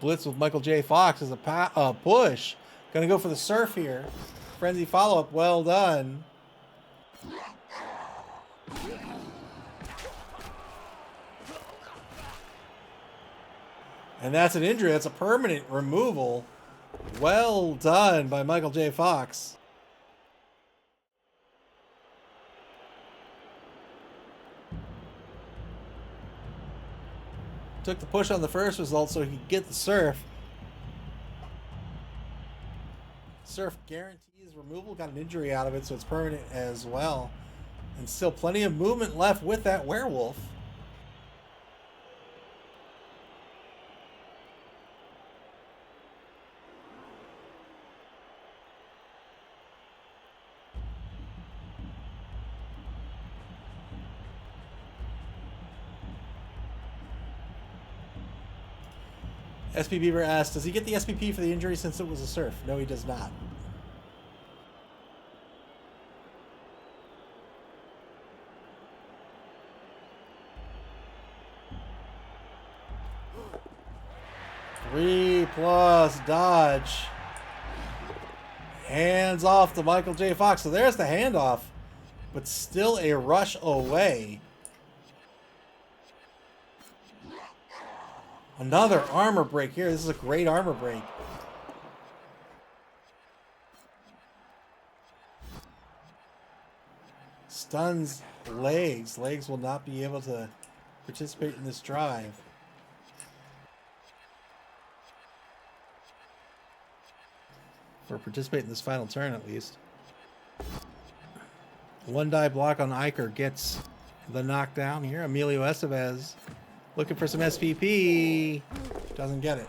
Blitz with Michael J. Fox as a push. Gonna go for the surf here. Frenzy follow-up. Well done. And that's an injury. That's a permanent removal. Well done by Michael J. Fox. Took the push on the first result so he could get the surf. Surf guarantees removal. Got an injury out of it, so it's permanent as well. And still plenty of movement left with that werewolf. SP Beaver asked, does he get the SPP for the injury since it was a surf? No, he does not. Three plus dodge. Hands off to Michael J. Fox. So there's the handoff, but still a rush away. Another armor break here. This is a great armor break. Stuns legs. Legs will not be able to participate in this drive. Or participate in this final turn at least. 1-die block on Iker gets the knockdown here. Emilio Estevez looking for some SPP. Doesn't get it.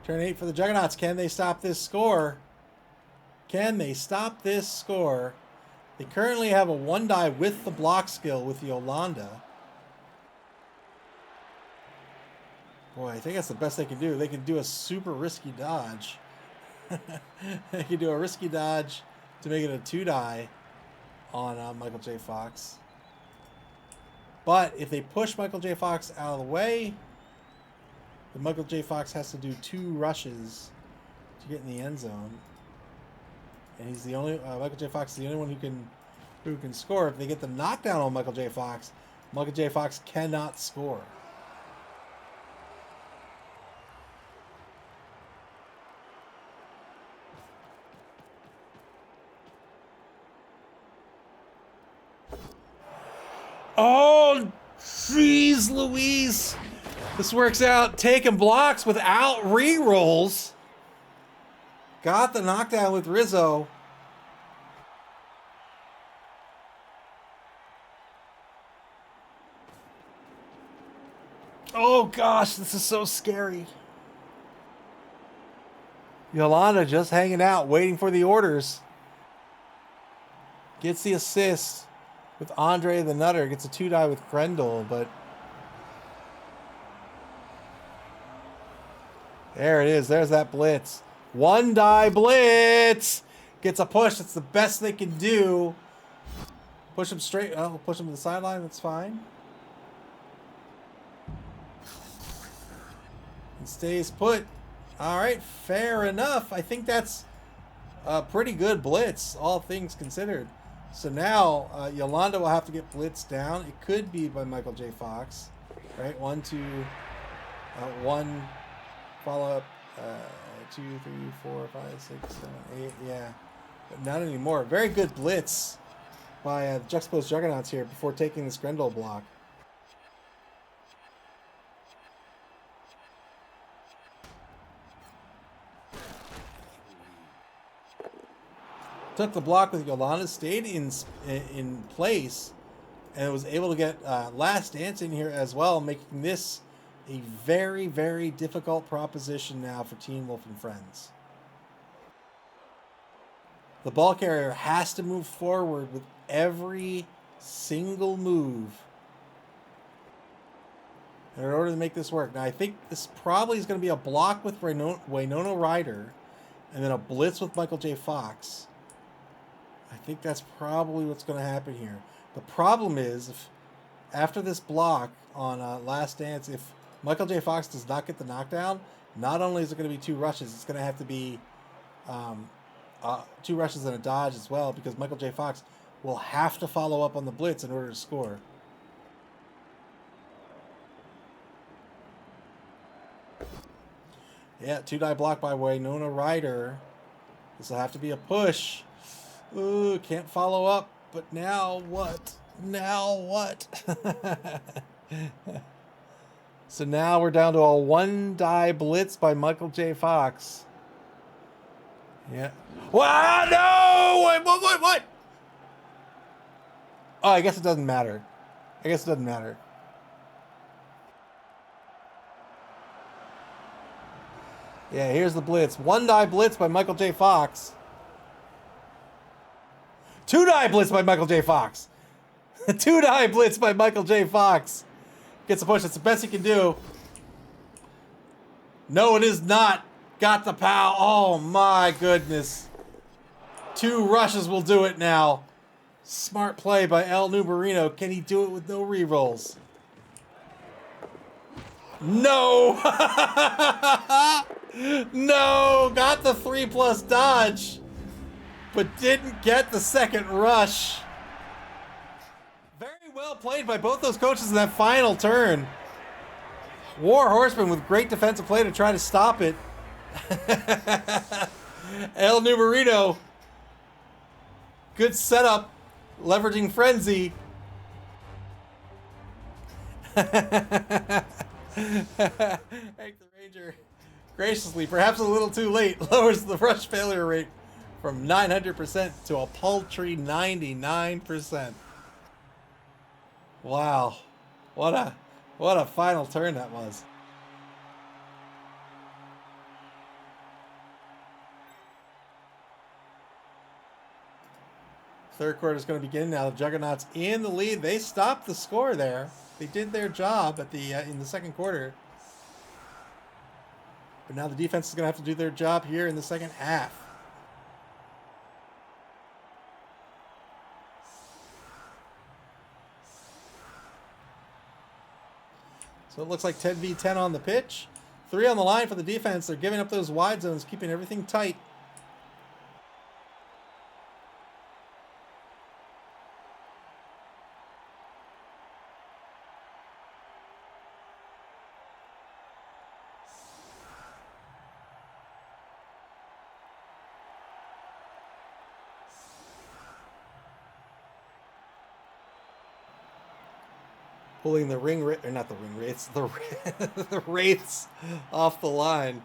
Turn 8 for the Juggernauts. Can they stop this score? Can they stop this score? They currently have a 1-die with the block skill with Yolanda. Boy, I think that's the best they can do. They can do a super risky dodge. They can do a risky dodge to make it a 2-die on Michael J. Fox. But if they push Michael J. Fox out of the way, then Michael J. Fox has to do 2 rushes to get in the end zone. And he's the only Michael J. Fox is the only one who can score. If they get the knockdown on Michael J. Fox cannot score. Oh, jeez Louise. This works out. Taking blocks without rerolls. Got the knockdown with Rizzo. Oh gosh, this is so scary. Yolanda just hanging out, waiting for the orders. Gets the assist with Andre the Nutter. Gets a 2-die with Grendel, but there it is. There's that blitz. 1-die blitz. Gets a push. That's the best they can do. Push him straight. Oh, push him to the sideline. That's fine. And stays put. All right, fair enough. I think that's a pretty good blitz, all things considered. So now Yolanda will have to get blitzed down. It could be by Michael J. Fox, right? 1, 2, 1 follow up. 2, 3, 4, 5, 6, 7, 8. Yeah, but not anymore. Very good blitz by the Juxtaposed Juggernauts here before taking this Grendel block. Took the block with Yolanda, stayed in place, and was able to get Last Dance in here as well, making this a very, very difficult proposition now for Teen Wolf and Friends. The ball carrier has to move forward with every single move in order to make this work. Now, I think this probably is going to be a block with Winona Ryder and then a blitz with Michael J. Fox. I think that's probably what's going to happen here. The problem is, if after this block on Last Dance, if Michael J. Fox does not get the knockdown, not only is it going to be 2 rushes, it's going to have to be 2 rushes and a dodge as well, because Michael J. Fox will have to follow up on the blitz in order to score. Yeah, 2-die block by Winona Ryder. This will have to be a push. Ooh, can't follow up, but now what? Now what? So now we're down to a 1-die blitz by Michael J. Fox. Yeah. Wow, no! What? Oh, I guess it doesn't matter. Yeah, here's the blitz. 1-die blitz by Michael J. Fox. 2-die blitz by Michael J. Fox. 2-die blitz by Michael J. Fox. Gets a push. That's the best he can do. No, it is not. Got the pow. Oh, my goodness. 2 rushes will do it now. Smart play by El Numerino. Can he do it with no rerolls? No. No. Got the 3+ dodge, but didn't get the second rush. Very well played by both those coaches in that final turn. War Horseman with great defensive play to try to stop it. El Numerino. Good setup. Leveraging Frenzy. Hank the Ranger graciously, perhaps a little too late, lowers the rush failure rate from 900% to a paltry 99%. Wow. What a final turn that was. Third quarter is going to begin now. The Juggernauts in the lead. They stopped the score there. They did their job at the in the second quarter. But now the defense is going to have to do their job here in the second half. So it looks like 10v10 on the pitch. 3 on the line for the defense. They're giving up those wide zones, keeping everything tight. Pulling the or not the ring wraiths, the wraiths off the line.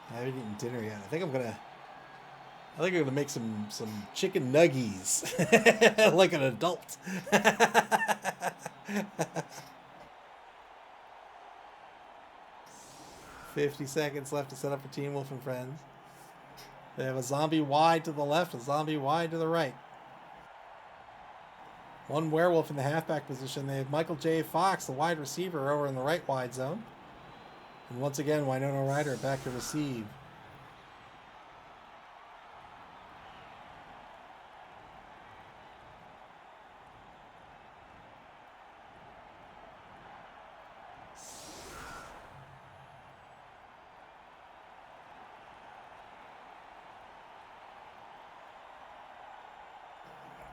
I haven't eaten dinner yet. I think I'm gonna make some chicken nuggies like an adult. 50 seconds left to set up for Team Wolf and Friends. They have a zombie wide to the left, a zombie wide to the right. One werewolf in the halfback position. They have Michael J. Fox, the wide receiver, over in the right wide zone. And once again, Winona Ryder back to receive.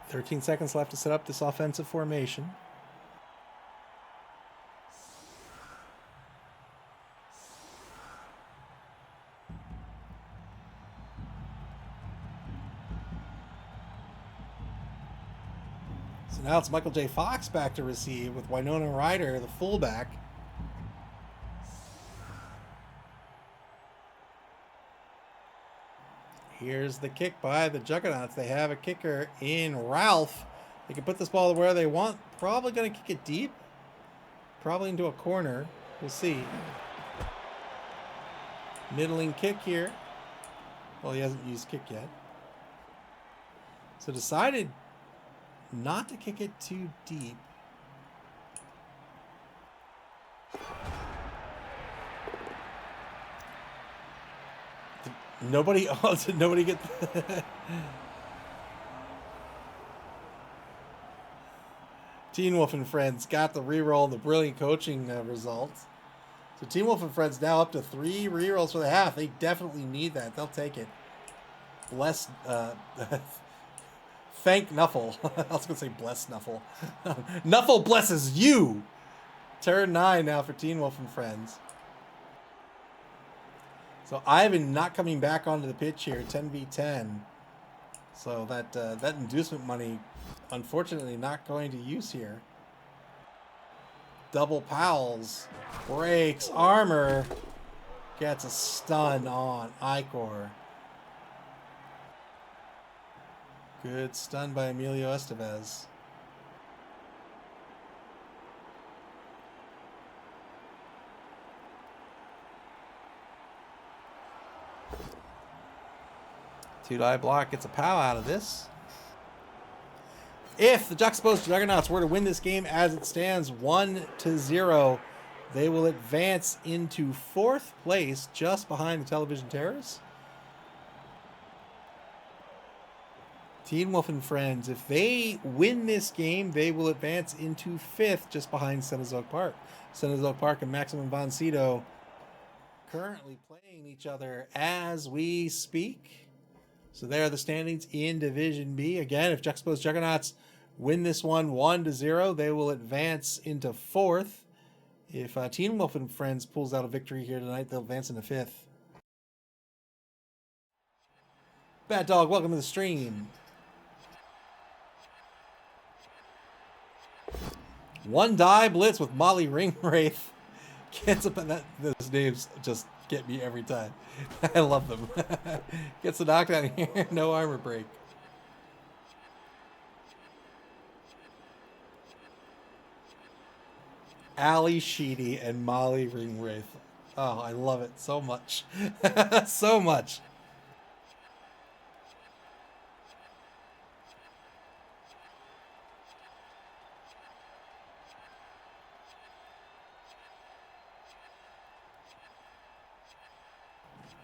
"13 seconds left to set up this offensive formation. So now it's Michael J. Fox back to receive with Winona Ryder, the fullback. Here's the kick by the Juggernauts. They have a kicker in Ralph. They can put this ball where they want. Probably going to kick it deep. Probably into a corner. We'll see. Middling kick here. Well, he hasn't used kick yet. So decided not to kick it too deep. Nobody get Teen Wolf and Friends got the reroll, the brilliant coaching results. So Teen Wolf and Friends now up to 3 rerolls for the half. They definitely need that. They'll take it. Bless thank Nuffle. I was gonna say bless Nuffle. Nuffle blesses you. Turn 9 now for Teen Wolf and Friends. So Ivan not coming back onto the pitch here, 10v10. So that inducement money, unfortunately, not going to use here. Double Powell's breaks armor, gets a stun on Icor. Good stun by Emilio Estevez. Two-die block gets a pow out of this. If the Juxtaposed Juggernauts were to win this game as it stands 1-0, they will advance into 4th place just behind the Television Terrors. Teen Wolf and Friends, if they win this game, they will advance into 5th just behind Cenozoic Park. Cenozoic Park and Maximum Boncido currently playing each other as we speak. So there are the standings in Division B. Again, if Juxtaposed Juggernauts win this one 1-0, they will advance into 4th. If Teen Wolf and Friends pulls out a victory here tonight, they'll advance into 5th. Bad Dog, welcome to the stream. One die blitz with Molly Ringwraith. Gets up, and those names just get me every time. I love them. Gets the knockdown here, no armor break. Ali Sheedy and Molly Ringwraith. Oh, I love it so much. So much.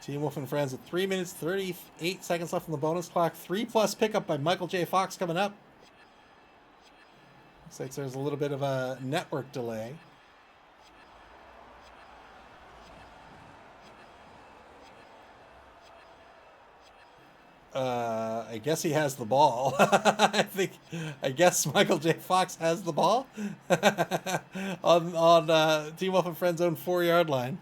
Team Wolf and Friends with 3 minutes, 38 seconds left on the bonus clock. 3+ pickup by Michael J. Fox coming up. Looks like there's a little bit of a network delay. I guess he has the ball. I guess Michael J. Fox has the ball on Team Wolf and Friends' own 4-yard line.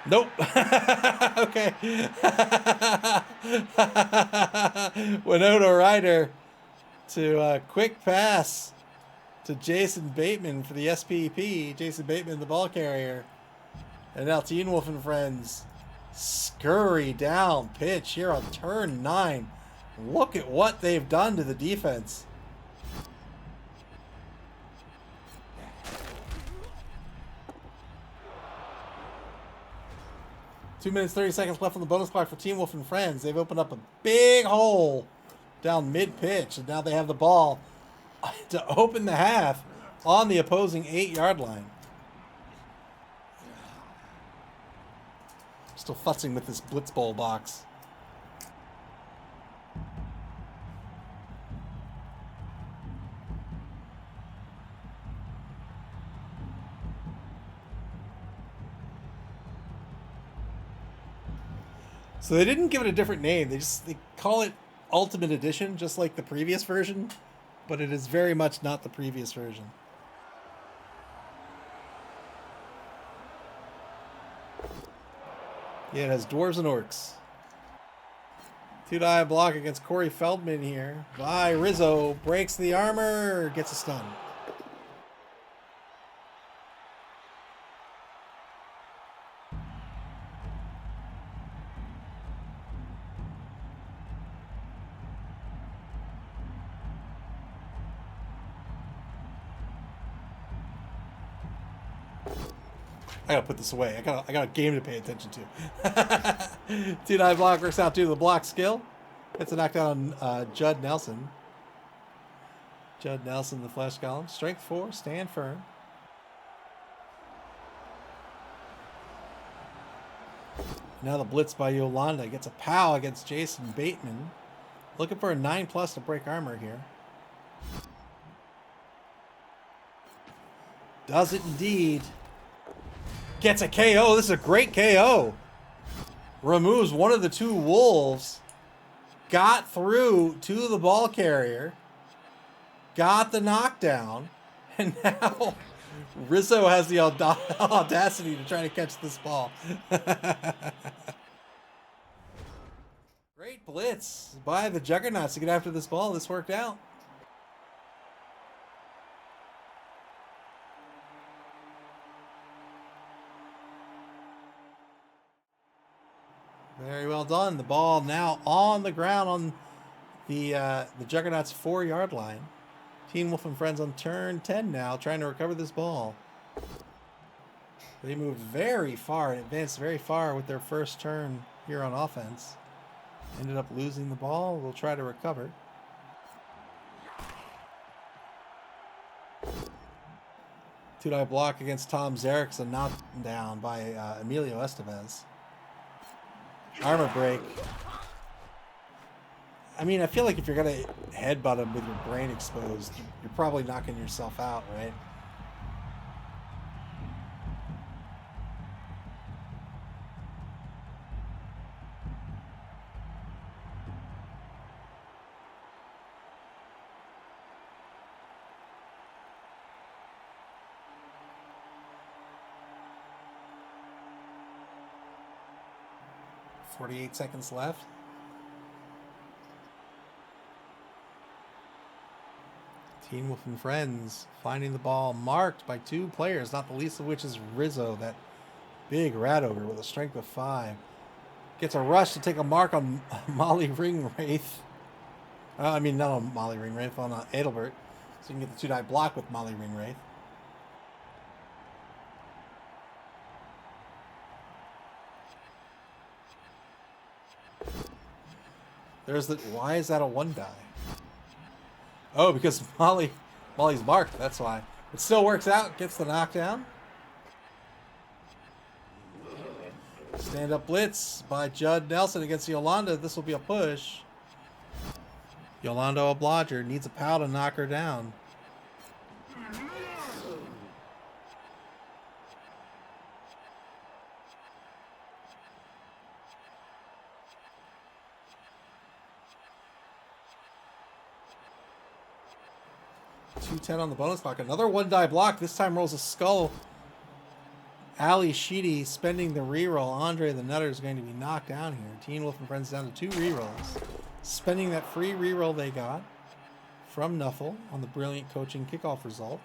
Nope. Okay. Winona Ryder to a quick pass to Jason Bateman for the SPP. Jason Bateman, the ball carrier. And now Teen Wolf and Friends scurry down pitch here on turn 9. Look at what they've done to the defense. Two minutes, 30 seconds left on the bonus clock for Team Wolf and Friends. They've opened up a big hole down mid-pitch, and now they have the ball to open the half on the opposing 8-yard line. Still futzing with this Blitz Bowl box. So they didn't give it a different name. They call it Ultimate Edition, just like the previous version, but it is very much not the previous version. Yeah, it has dwarves and orcs. 2-die block against Corey Feldman here. By Rizzo, breaks the armor, gets a stun. I gotta put this away. I got a game to pay attention to. 2-die block works out due to the block skill. Gets a knockdown on Judd Nelson. Judd Nelson, the flesh column. Strength 4, stand firm. Now the blitz by Yolanda gets a pow against Jason Bateman. Looking for a 9+ to break armor here. Does it indeed. Gets a KO. This is a great KO. Removes one of the 2 wolves. Got through to the ball carrier. Got the knockdown. And now Rizzo has the audacity to try to catch this ball. Great blitz by the Juggernauts to get after this ball. This worked out. Very well done. The ball now on the ground on the Juggernauts 4-yard line. Teen Wolf and Friends on turn 10 now, trying to recover this ball. They moved very far and advanced very far with their first turn here on offense. Ended up losing the ball. We'll try to recover. Two-die block against Tom Zarek, a knockdown by Emilio Estevez. Armor break. I mean, I feel like if you're going to headbutt him with your brain exposed, you're probably knocking yourself out, right? 48 seconds left. Teen Wolf and Friends finding the ball marked by 2 players, not the least of which is Rizzo, that big rat ogre with a strength of 5. Gets a rush to take a mark on Molly Ringwraith. I mean, not on Molly Ringwraith, on Adelbert. So you can get the 2-die block with Molly Ringwraith. There's the... Why is that a 1-die? Oh, because Molly's marked. That's why. It still works out. Gets the knockdown. Stand-up blitz by Judd Nelson against Yolanda. This will be a push. Yolanda Oblodger needs a pal to knock her down. $2.10 on the bonus block. Another 1-die block. This time rolls a skull. Ali Sheedy spending the reroll. Andre the Nutter is going to be knocked down here. Teen Wolf and Friends down to 2 rerolls. Spending that free reroll they got from Nuffle on the brilliant coaching kickoff result.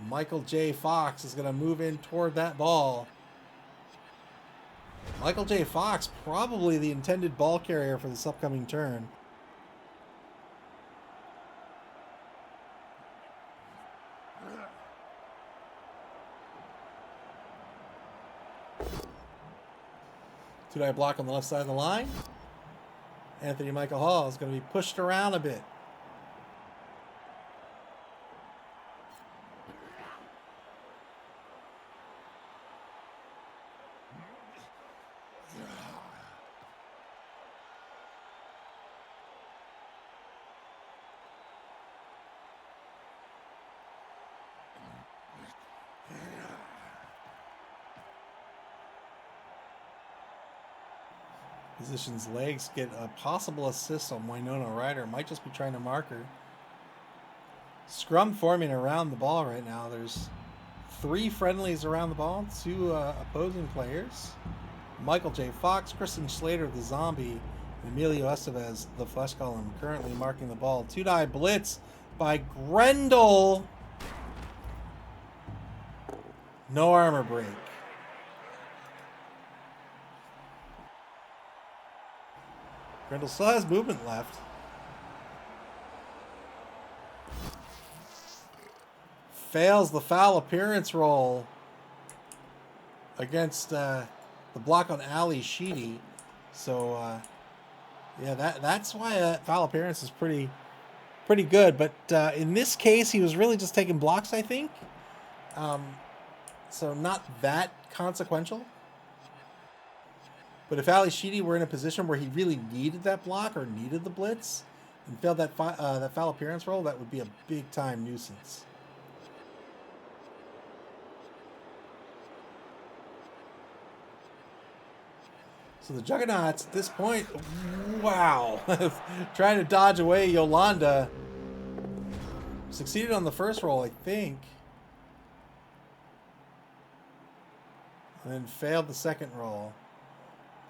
Michael J. Fox is going to move in toward that ball. Michael J. Fox, probably the intended ball carrier for this upcoming turn. Two-die block on the left side of the line. Anthony Michael Hall is going to be pushed around a bit. Position's legs get a possible assist on Winona Ryder. Might just be trying to mark her. Scrum forming around the ball right now. There's 3 friendlies around the ball. 2 opposing players. Michael J. Fox, Kristen Slater, the zombie, and Emilio Estevez, the flesh golem, currently marking the ball. 2-die blitz by Grendel. No armor break. Grendel still has movement left. Fails the foul appearance roll against the block on Ali Sheedy. So, yeah, that's why that foul appearance is pretty good. But in this case, he was really just taking blocks, I think. So not that consequential. But if Ali Sheedy were in a position where he really needed that block or needed the blitz and failed that foul appearance roll, that would be a big-time nuisance. So the Juggernauts at this point, wow, trying to dodge away Yolanda. Succeeded on the first roll, I think. And then failed the second roll.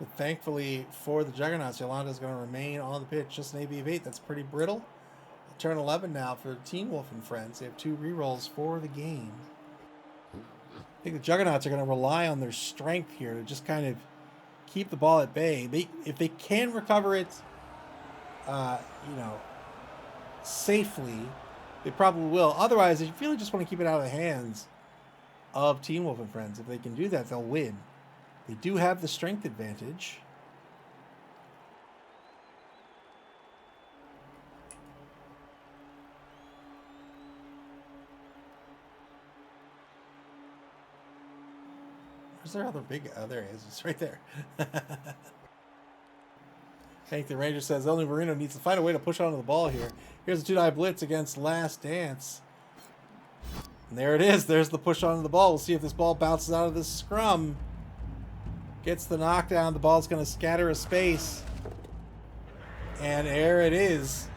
But thankfully for the Juggernauts, Yolanda is going to remain on the pitch. Just an AV of 8. That's pretty brittle. Turn 11 now for Teen Wolf and Friends. They have 2 rerolls for the game. I think the Juggernauts are going to rely on their strength here to just kind of keep the ball at bay. If they can recover it, safely, they probably will. Otherwise, they really just want to keep it out of the hands of Teen Wolf and Friends. If they can do that, they'll win. They do have the strength advantage. Where's their other big... Oh, there he is. It's right there. Hank the Ranger says, only Marino needs to find a way to push onto the ball here. Here's a 2-die blitz against Last Dance. And there it is. There's the push onto the ball. We'll see if this ball bounces out of this scrum. Gets the knockdown. The ball's going to scatter a space. And there it is.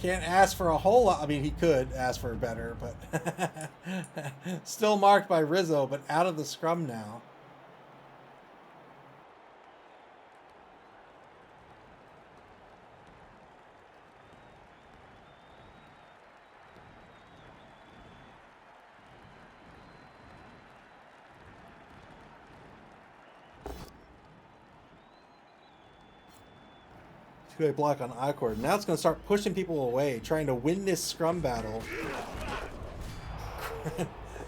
Can't ask for a whole lot. I mean, he could ask for better, but still marked by Rizzo, but out of the scrum now. Two-way block on Icord. Now it's going to start pushing people away, trying to win this scrum battle.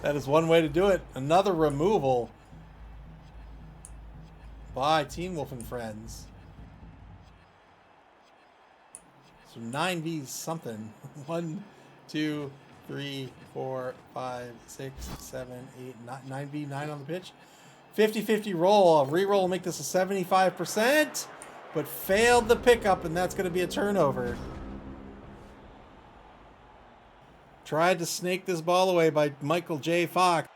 That is one way to do it. Another removal by Teen Wolf and Friends. So 9v something. 1, 2, 3, 4, 5, 6, 7, 8, 9. 9v9 on the pitch. 50-50 roll. A reroll will make this a 75%. But failed the pickup, and that's going to be a turnover. Tried to snake this ball away by Michael J. Fox.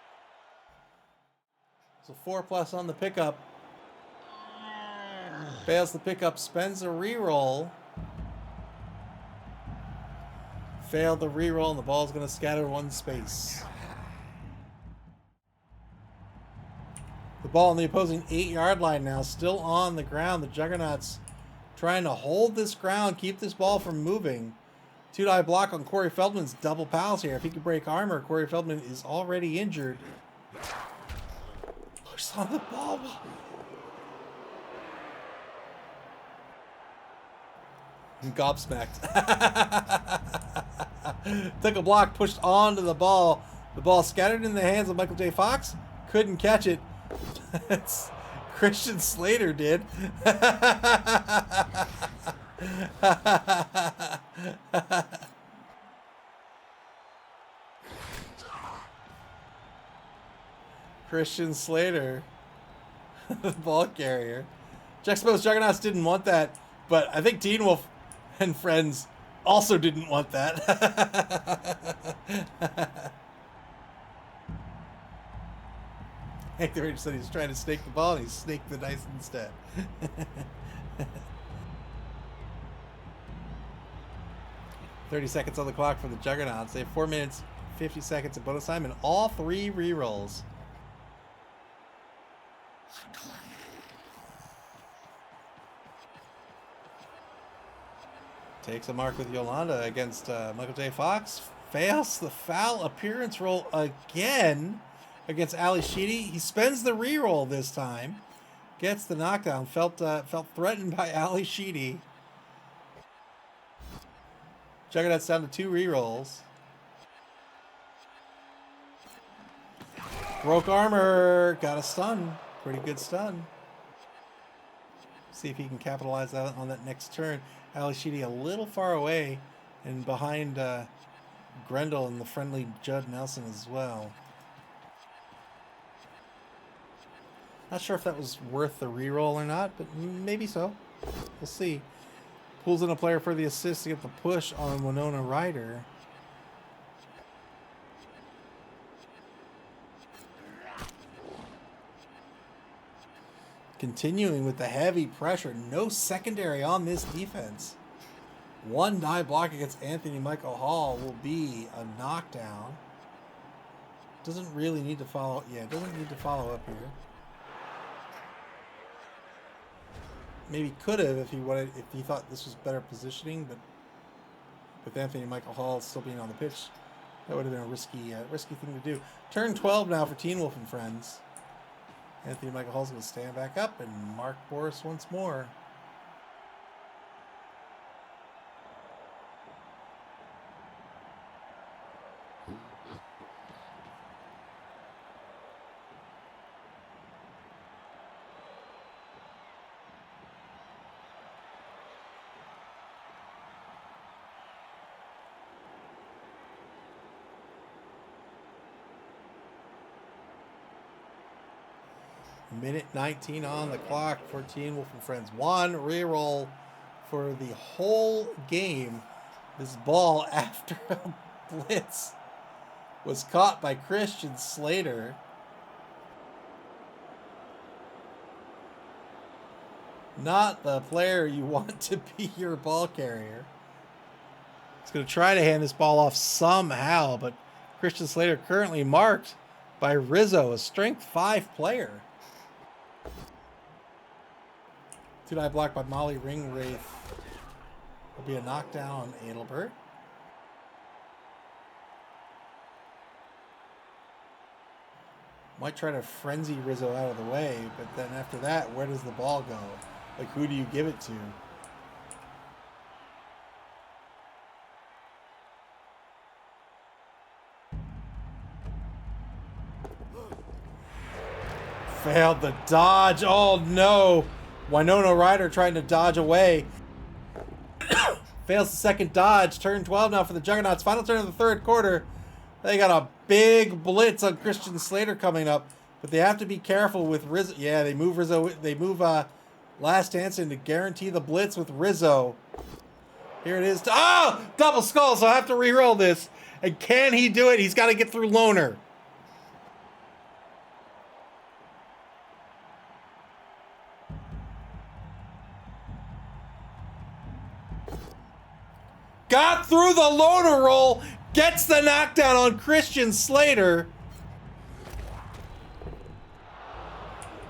So 4+ on the pickup. Fails the pickup, spends a reroll. Failed the reroll, and the ball's going to scatter one space. The ball on the opposing 8-yard line now, still on the ground. The Juggernauts trying to hold this ground, keep this ball from moving. 2-die block on Corey Feldman's double pals here. If he can break armor, Corey Feldman is already injured. Push on the ball. Gobsmacked. Took a block, pushed onto the ball. The ball scattered in the hands of Michael J. Fox. Couldn't catch it. It's Christian Slater did. Christian Slater, the ball carrier. Juxtaposed Juggernauts didn't want that, but I think Teen Wolf and Friends also didn't want that. Hank the Ranger said he was trying to snake the ball, and he snaked the dice instead. 30 seconds on the clock for the Juggernauts. They have 4 minutes, 50 seconds of bonus time, and all 3 rerolls. Takes a mark with Yolanda against Michael J. Fox. Fails the foul appearance roll again against Ali Sheedy. He spends the reroll this time. Gets the knockdown. Felt threatened by Ali Sheedy. Juggernauts down to 2 rerolls. Broke armor. Got a stun. Pretty good stun. See if he can capitalize on that next turn. Ali Sheedy a little far away and behind Grendel and the friendly Judd Nelson as well. Not sure if that was worth the reroll or not, but maybe so. We'll see. Pulls in a player for the assist to get the push on Winona Ryder. Continuing with the heavy pressure. No secondary on this defense. 1 die block against Anthony Michael Hall will be a knockdown. Doesn't really need to follow. Yeah, doesn't need to follow up here. Maybe could have if he wanted, if he thought this was better positioning, but with Anthony Michael Hall still being on the pitch, that would have been a risky thing to do. Turn 12 now for Teen Wolf and Friends. Anthony Michael Hall's going to stand back up and mark Boris once more. Minute 19 on the clock for Teen Wolf and Friends. 1 reroll for the whole game. This ball after a blitz was caught by Christian Slater. Not the player you want to be your ball carrier. He's going to try to hand this ball off somehow, but Christian Slater currently marked by Rizzo, a strength 5 player. 2-die block by Molly Ringwraith. Will be a knockdown on Adelbert. Might try to frenzy Rizzo out of the way, but then after that, where does the ball go? Like, who do you give it to? Failed the dodge. Oh no. Winona Ryder trying to dodge away. Fails the second dodge. Turn 12 now for the Juggernauts. Final turn of the third quarter. They got a big blitz on Christian Slater coming up. But they have to be careful with Rizzo. Yeah, they move Rizzo. They move Last Hanson to guarantee the blitz with Rizzo. Here it is. Oh! Double skull, so I have to re-roll this. And can he do it? He's got to get through Loner. Got through the Loner roll. Gets the knockdown on Christian Slater.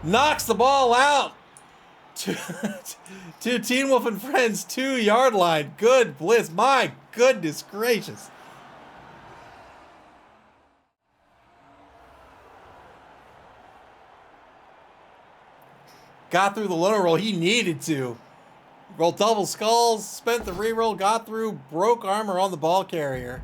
Knocks the ball out to Teen Wolf and Friends 2-yard line. Good blitz. My goodness gracious. Got through the Loner roll. He needed to. Rolled double skulls, spent the reroll, got through, broke armor on the ball carrier.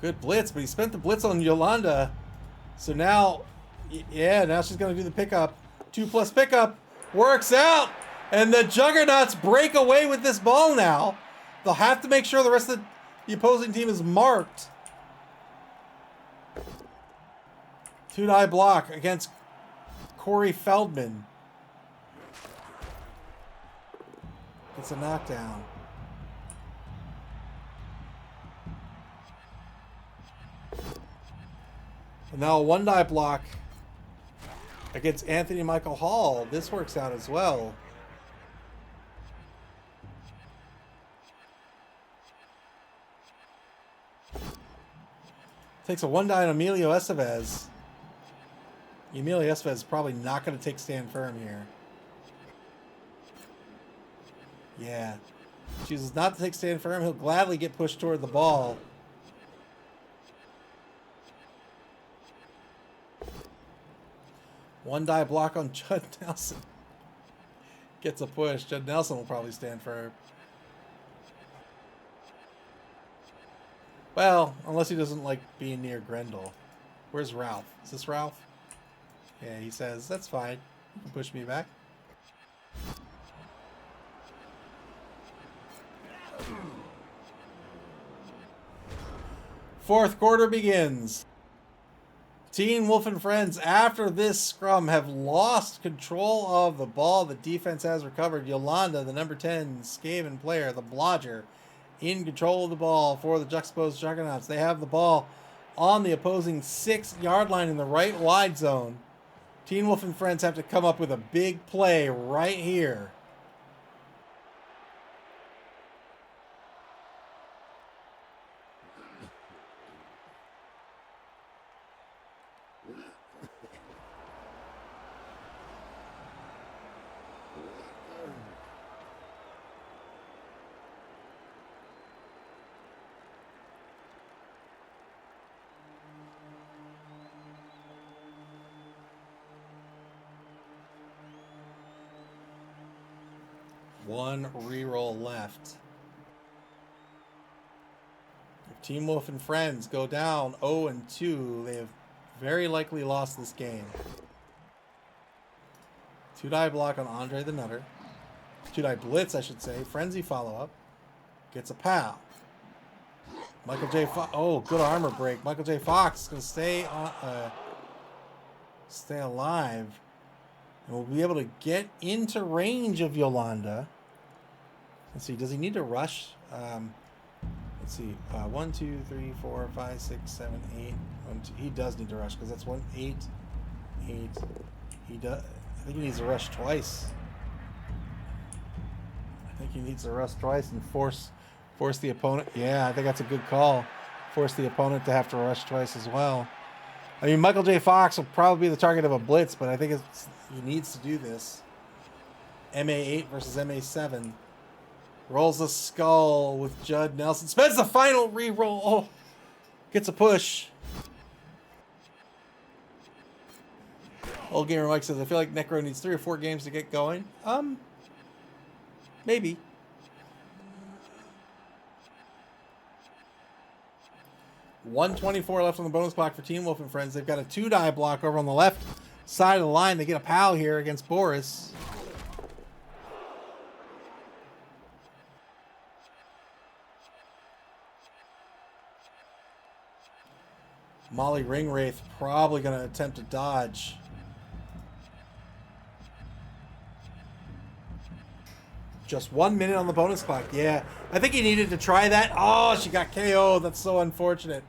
Good blitz, but he spent the blitz on Yolanda. So now, yeah, now she's going to do the pickup. 2+ pickup. Works out. And the Juggernauts break away with this ball now. They'll have to make sure the rest of the opposing team is marked. 2-die block against Corey Feldman. It's a knockdown. And now a 1-die block against Anthony Michael Hall. This works out as well. Takes a 1-die on Emilio Estevez. Emilio Estevez is probably not going to take stand firm here. Yeah. Chooses not to take stand firm. He'll gladly get pushed toward the ball. One-die block on Judd Nelson. Gets a push. Judd Nelson will probably stand firm. Well, unless he doesn't like being near Grendel. Where's Ralph? Is this Ralph? Yeah, he says, that's fine. You can push me back. Fourth quarter begins. Teen Wolf and Friends, after this scrum, have lost control of the ball. The defense has recovered. Yolanda, the number 10 Skaven player, the blodger, in control of the ball for the Juxtaposed Juggernauts. They have the ball on the opposing 6-yard line in the right wide zone. Teen Wolf and Friends have to come up with a big play right here. One reroll left. If Team Wolf and Friends go down 0-2, they have very likely lost this game. 2-die block on Andre the Nutter. 2-die blitz, I should say. Frenzy follow-up. Gets a POW. Michael J. Fox. Oh, good armor break. Michael J. Fox is going to stay alive. And we'll be able to get into range of Yolanda. Let's see, does he need to rush? Let's see, 1, 2, 3, 4, 5, 6, 7, 8. 1, 2. He does need to rush because that's 1, 8, 8, He does. I think he needs to rush twice. I think he needs to rush twice and force the opponent. Yeah, I think that's a good call. Force the opponent to have to rush twice as well. I mean, Michael J. Fox will probably be the target of a blitz, but I think he needs to do this. MA8 versus MA7. Rolls a skull with Judd Nelson. Spends the final re-roll. Oh, gets a push. Old Gamer Mike says, I feel like Necro needs 3 or 4 games to get going. Maybe. $124 left on the bonus clock for Teen Wolf and friends. They've got a 2-die block over on the left side of the line. They get a pal here against Boris. Molly Ringwraith probably going to attempt to dodge. Just 1 minute on the bonus clock. Yeah, I think he needed to try that. Oh, she got KO'd. That's so unfortunate.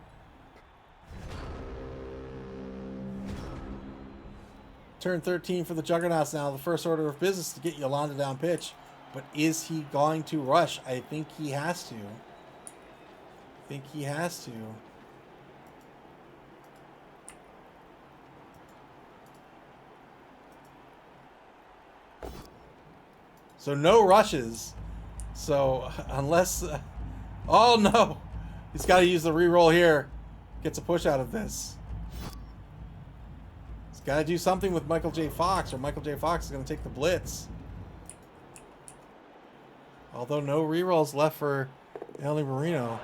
Turn 13 for the Juggernauts now. The first order of business to get Yolanda down pitch. But is he going to rush? I think he has to. I think he has to. So no rushes. So unless... oh no! He's got to use the reroll here. Gets a push out of this. He's got to do something with Michael J. Fox, or Michael J. Fox is going to take the blitz. Although no rerolls left for Ellie Marino.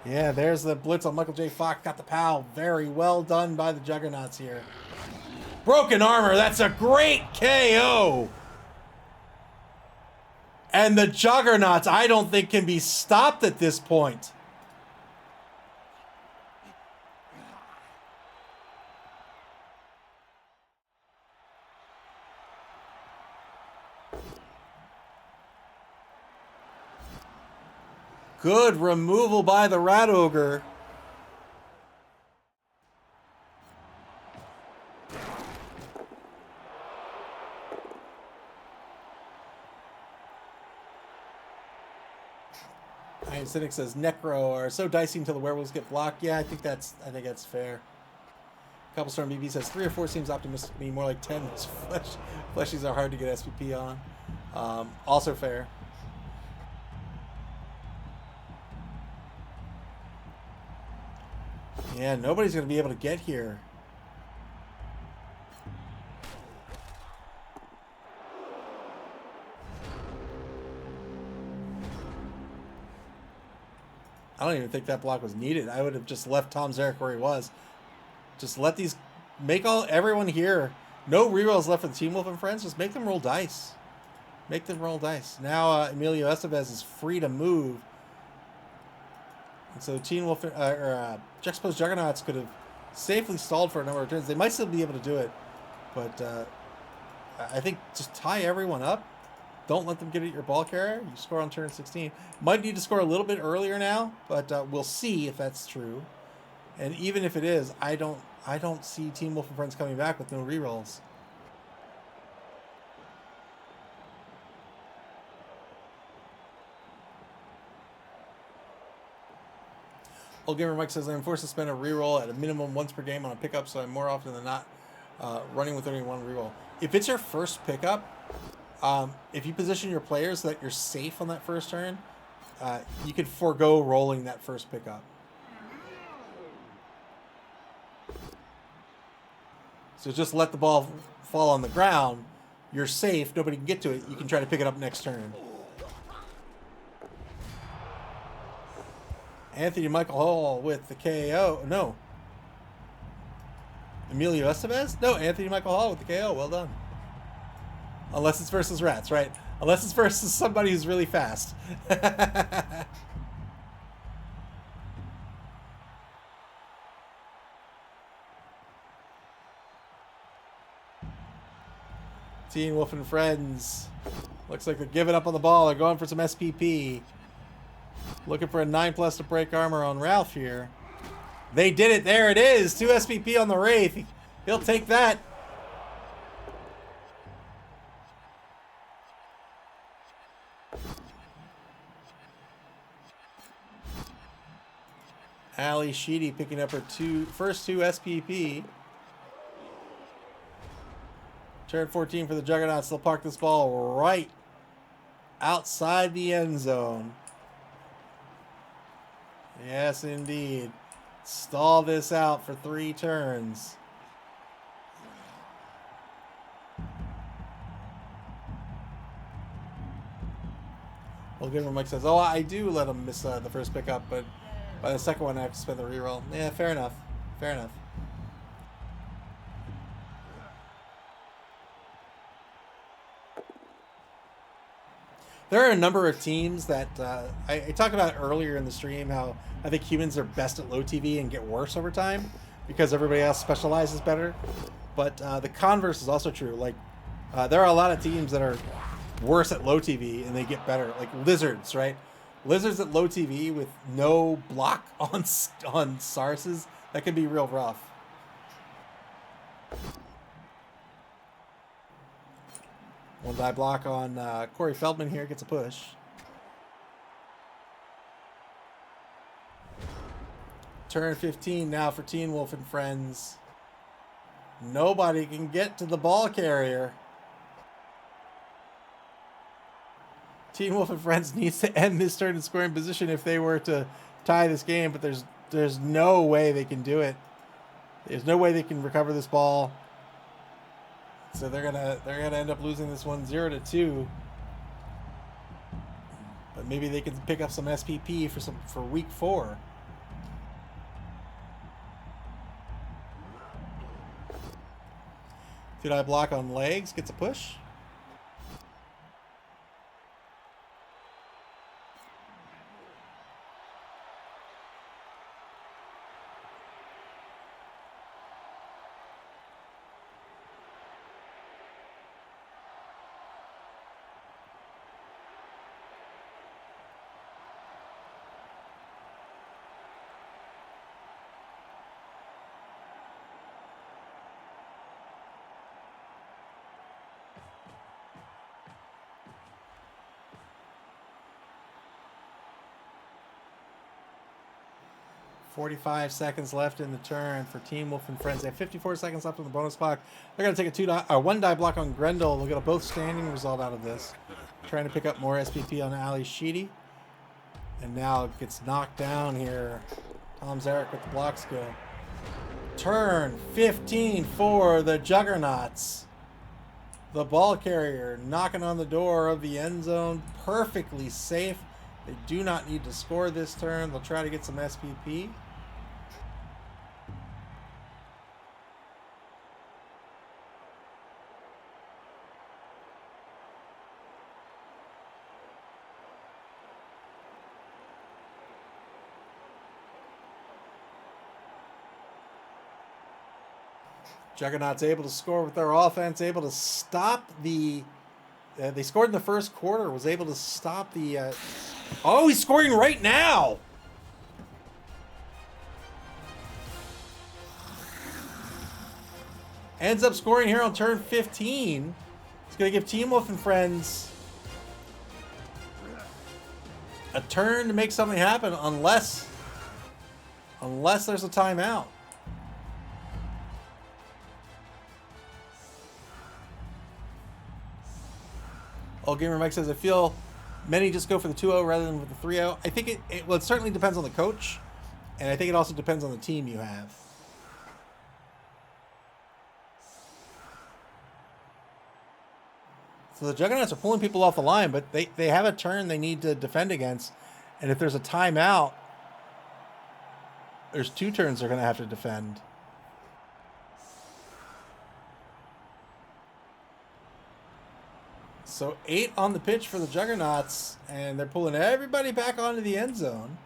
Yeah, there's the blitz on Michael J. Fox. Got the pal. Very well done by the Juggernauts here. Broken armor. That's a great KO. And the Juggernauts, I don't think, can be stopped at this point. Good removal by the Rat Ogre. Iron Cynic says Necro are so dicey until the werewolves get blocked. Yeah, I think that's fair. Cobblestone BB says 3 or 4 seems optimistic to me. More like 10. Fleshies are hard to get SPP on. Also fair. Yeah, nobody's going to be able to get here. I don't even think that block was needed. I would have just left Tom Zarek where he was. Just let these... Make everyone here. No rerolls left for the Team Wolf and friends. Just make them roll dice. Make them roll dice. Now Emilio Estevez is free to move. And so Teen Wolf Juxtaposed Juggernauts could have safely stalled for a number of turns. They might still be able to do it. But I think just tie everyone up. Don't let them get at your ball carrier. You score on turn 16. Might need to score a little bit earlier now, but we'll see if that's true. And even if it is, I don't see Team Wolf and Friends coming back with no rerolls. Old Gamer Mike says, I'm forced to spend a reroll at a minimum once per game on a pickup, so I'm more often than not running with only one reroll. If it's your first pickup, if you position your players so that you're safe on that first turn, you could forego rolling that first pickup. So just let the ball fall on the ground. You're safe. Nobody can get to it. You can try to pick it up next turn. Anthony Michael Hall with the KO. No. Emilio Estevez? No, Anthony Michael Hall with the KO. Well done. Unless it's versus rats, right? Unless it's versus somebody who's really fast. Teen Wolf and Friends. Looks like they're giving up on the ball. They're going for some SPP. Looking for a 9+ to break armor on Ralph here. They did it. There it is. 2 SPP on the Wraith. He'll take that. Ali Sheedy picking up her first two SPP. Turn 14 for the Juggernauts. They'll park this ball right outside the end zone. Yes, indeed. Stall this out for 3 turns. Well, good one. Mike says, oh, I do let him miss the first pickup, but by the second one I have to spend the reroll. Yeah, fair enough. Fair enough. There are a number of teams that I talked about earlier in the stream, how I think humans are best at low TV and get worse over time because everybody else specializes better. But the converse is also true. Like, there are a lot of teams that are worse at low TV and they get better. Like Lizards, right? Lizards at low TV with no block on Sarses, that can be real rough. One die block on Corey Feldman here, gets a push. Turn 15 now for Teen Wolf and friends. Nobody can get to the ball carrier. Teen Wolf and friends needs to end this turn in scoring position if they were to tie this game, but there's no way they can do it. There's no way they can recover this ball. So they're gonna end up losing this one 0-2. But maybe they can pick up some SPP for week 4. Two-die block on legs, gets a push. .45 seconds left in the turn for Teen Wolf and friends. They have 54 seconds left on the bonus clock. They're going to take a one die block on Grendel. They'll get a both standing result out of this. Trying to pick up more SPP on Ali Sheedy. And now it gets knocked down here. Tom Zarek with the block skill. Turn 15 for the Juggernauts. The ball carrier knocking on the door of the end zone. Perfectly safe. They do not need to score this turn. They'll try to get some SPP. Juggernauts able to score with their offense, able to stop the... they scored in the first quarter, was able to stop the... oh, he's scoring right now! Ends up scoring here on turn 15. It's going to give Teen Wolf and friends a turn to make something happen unless there's a timeout. Old Gamer Mike says, I feel many just go for the 2-0 rather than with the 3-0. I think it certainly depends on the coach, and I think it also depends on the team you have. So the Juggernauts are pulling people off the line, but they have a turn they need to defend against, and if there's a timeout, there's 2 turns they're going to have to defend. So 8 on the pitch for the Juggernauts, and they're pulling everybody back onto the end zone.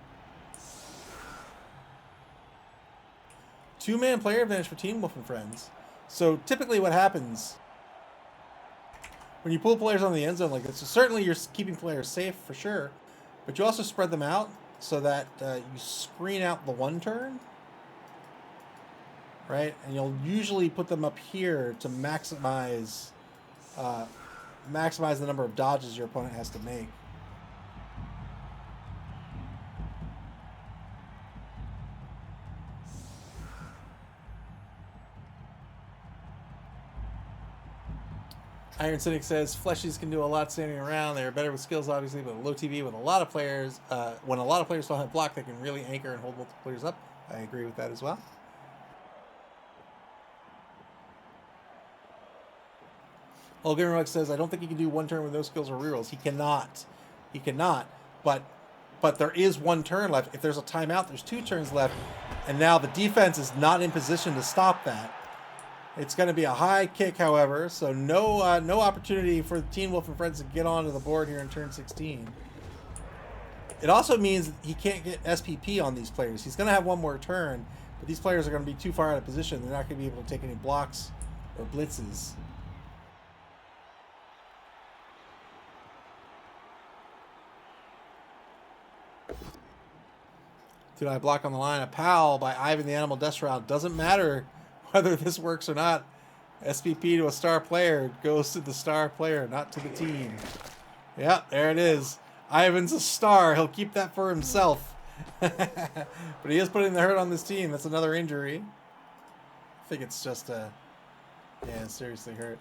2-man player advantage for Teen Wolf and friends. So typically what happens when you pull players on the end zone like this, so certainly you're keeping players safe for sure, but you also spread them out so that you screen out the 1 turn, right? And you'll usually put them up here to maximize the number of dodges your opponent has to make. Iron Cynic says fleshies can do a lot standing around. They're better with skills, obviously, but low TV with a lot of players. When a lot of players don't have block, they can really anchor and hold multiple players up. I agree with that as well. Old Gamer Mike says, I don't think he can do one turn with no skills or rerolls. He cannot. He cannot. But there is one turn left. If there's a timeout, there's 2 turns left. And now the defense is not in position to stop that. It's going to be a high kick, however, so no opportunity for Teen Wolf and Friends to get onto the board here in turn 16. It also means that he can't get SPP on these players. He's going to have one more turn, but these players are going to be too far out of position. They're not going to be able to take any blocks or blitzes. Did I block on the line? A pal by Ivan the Animal Death Shroud. Doesn't matter whether this works or not. SPP to a star player goes to the star player, not to the team. Yep, there it is. Ivan's a star. He'll keep that for himself. But he is putting the hurt on this team. That's another injury. I think it's just yeah, seriously hurt.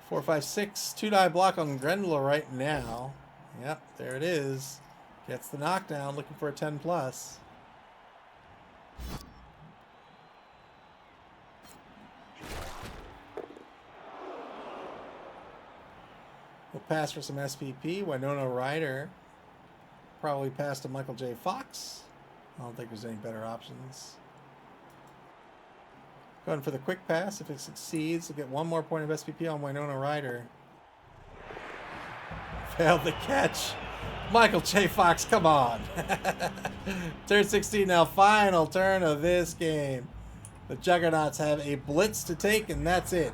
Four, 5, 6. 2-die block on Grendel right now. Yep, there it is. Gets the knockdown, looking for a 10+. We'll pass for some SPP. Winona Ryder. Probably pass to Michael J. Fox. I don't think there's any better options. Going for the quick pass. If it succeeds, we'll get one more point of SPP on Winona Ryder. Failed the catch. Michael J. Fox, come on. Turn 16 now. Final turn of this game. The Juggernauts have a blitz to take, and that's it.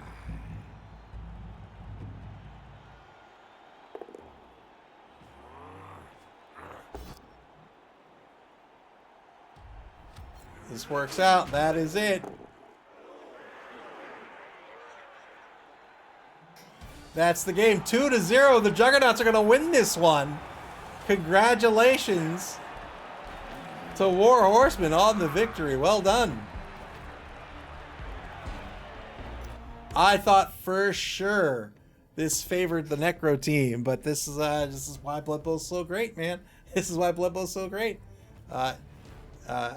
This works out. That is it. That's the game. 2-0. The Juggernauts are going to win this one. Congratulations to War Horsemen on the victory. Well done. I thought for sure this favored the Necro team, but this is why Blood Bowl's so great, man. This is why Blood Bowl's so great. War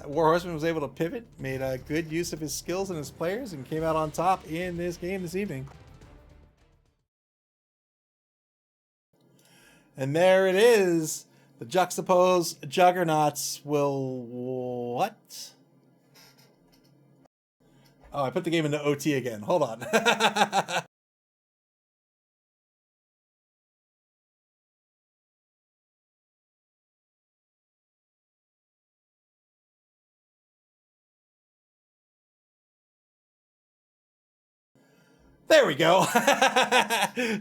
Horseman was able to pivot, made a good use of his skills and his players, and came out on top in this game this evening. And there it is. The Juxtaposed Juggernauts will what? Oh, I put the game into OT again. Hold on. There we go.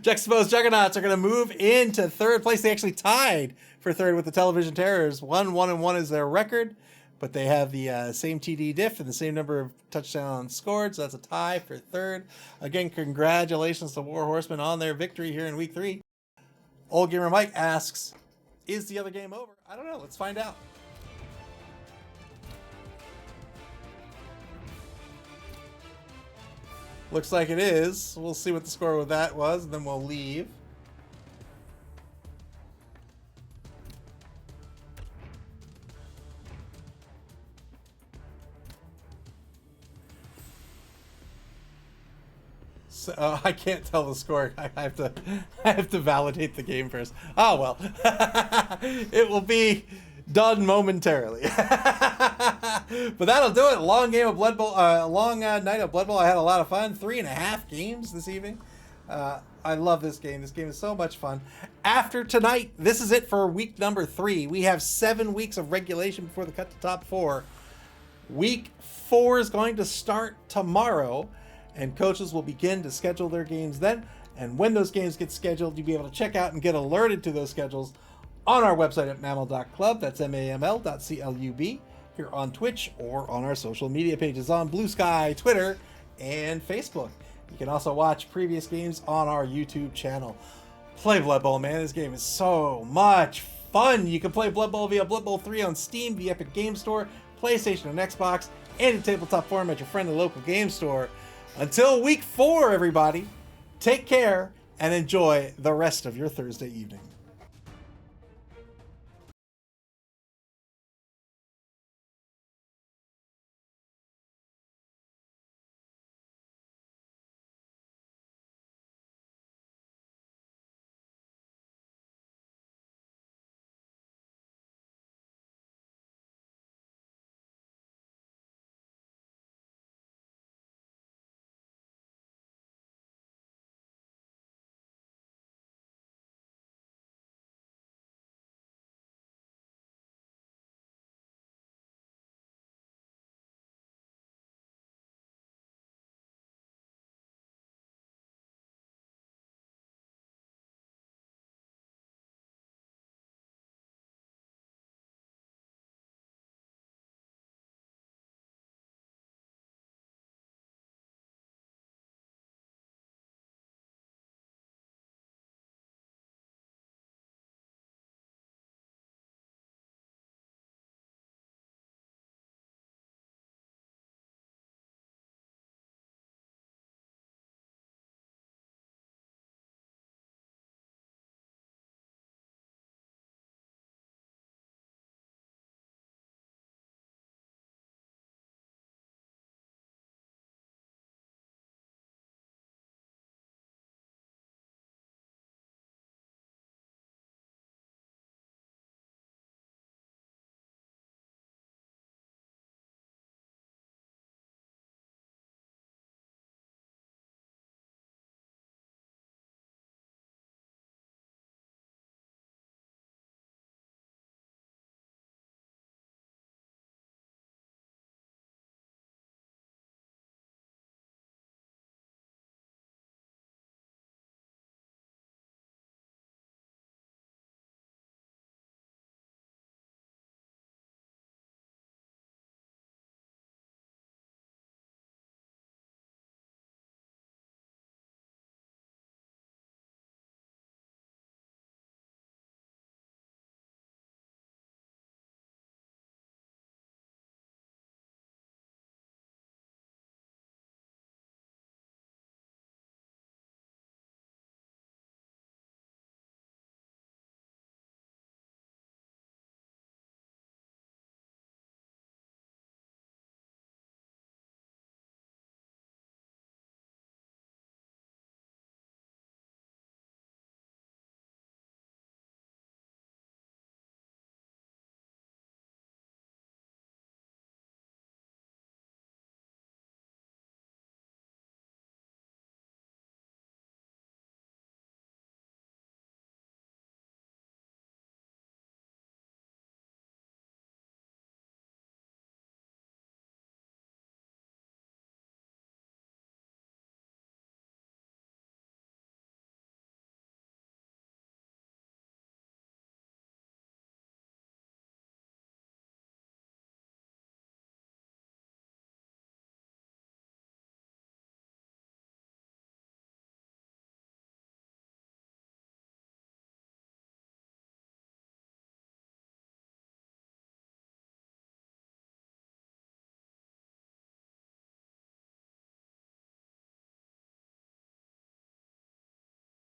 Juxtaposed Juggernauts are going to move into third place. They actually tied for third with the Television Terrors. 1-1-1 is their record, but they have the same TD diff and the same number of touchdowns scored, so that's a tie for third. Again, congratulations to War Horsemen on their victory here in Week 3. Old Gamer Mike asks, is the other game over? I don't know. Let's find out. Looks like it is. We'll see what the score with that was, and then we'll leave. So, I can't tell the score. I have to validate the game first. Oh well. It will be done momentarily. But that'll do it. Long game of Blood Bowl. Long night of Blood Bowl. I had a lot of fun. 3.5 games this evening. I love this game. This game is so much fun. After tonight, this is it for week number 3. We have 7 weeks of regulation before the cut to top 4. Week 4 is going to start tomorrow, and coaches will begin to schedule their games then. And when those games get scheduled, you'll be able to check out and get alerted to those schedules on our website at maml.club. That's maml.club. Here on Twitch or on our social media pages on Blue Sky, Twitter, and Facebook. You can also watch previous games on our YouTube channel. Play Blood Bowl, man. This game is so much fun. You can play Blood Bowl via Blood Bowl 3 on Steam, the Epic Game Store, PlayStation and Xbox, and in tabletop form at your friendly local game store. Until week 4, everybody, take care and enjoy the rest of your Thursday evening.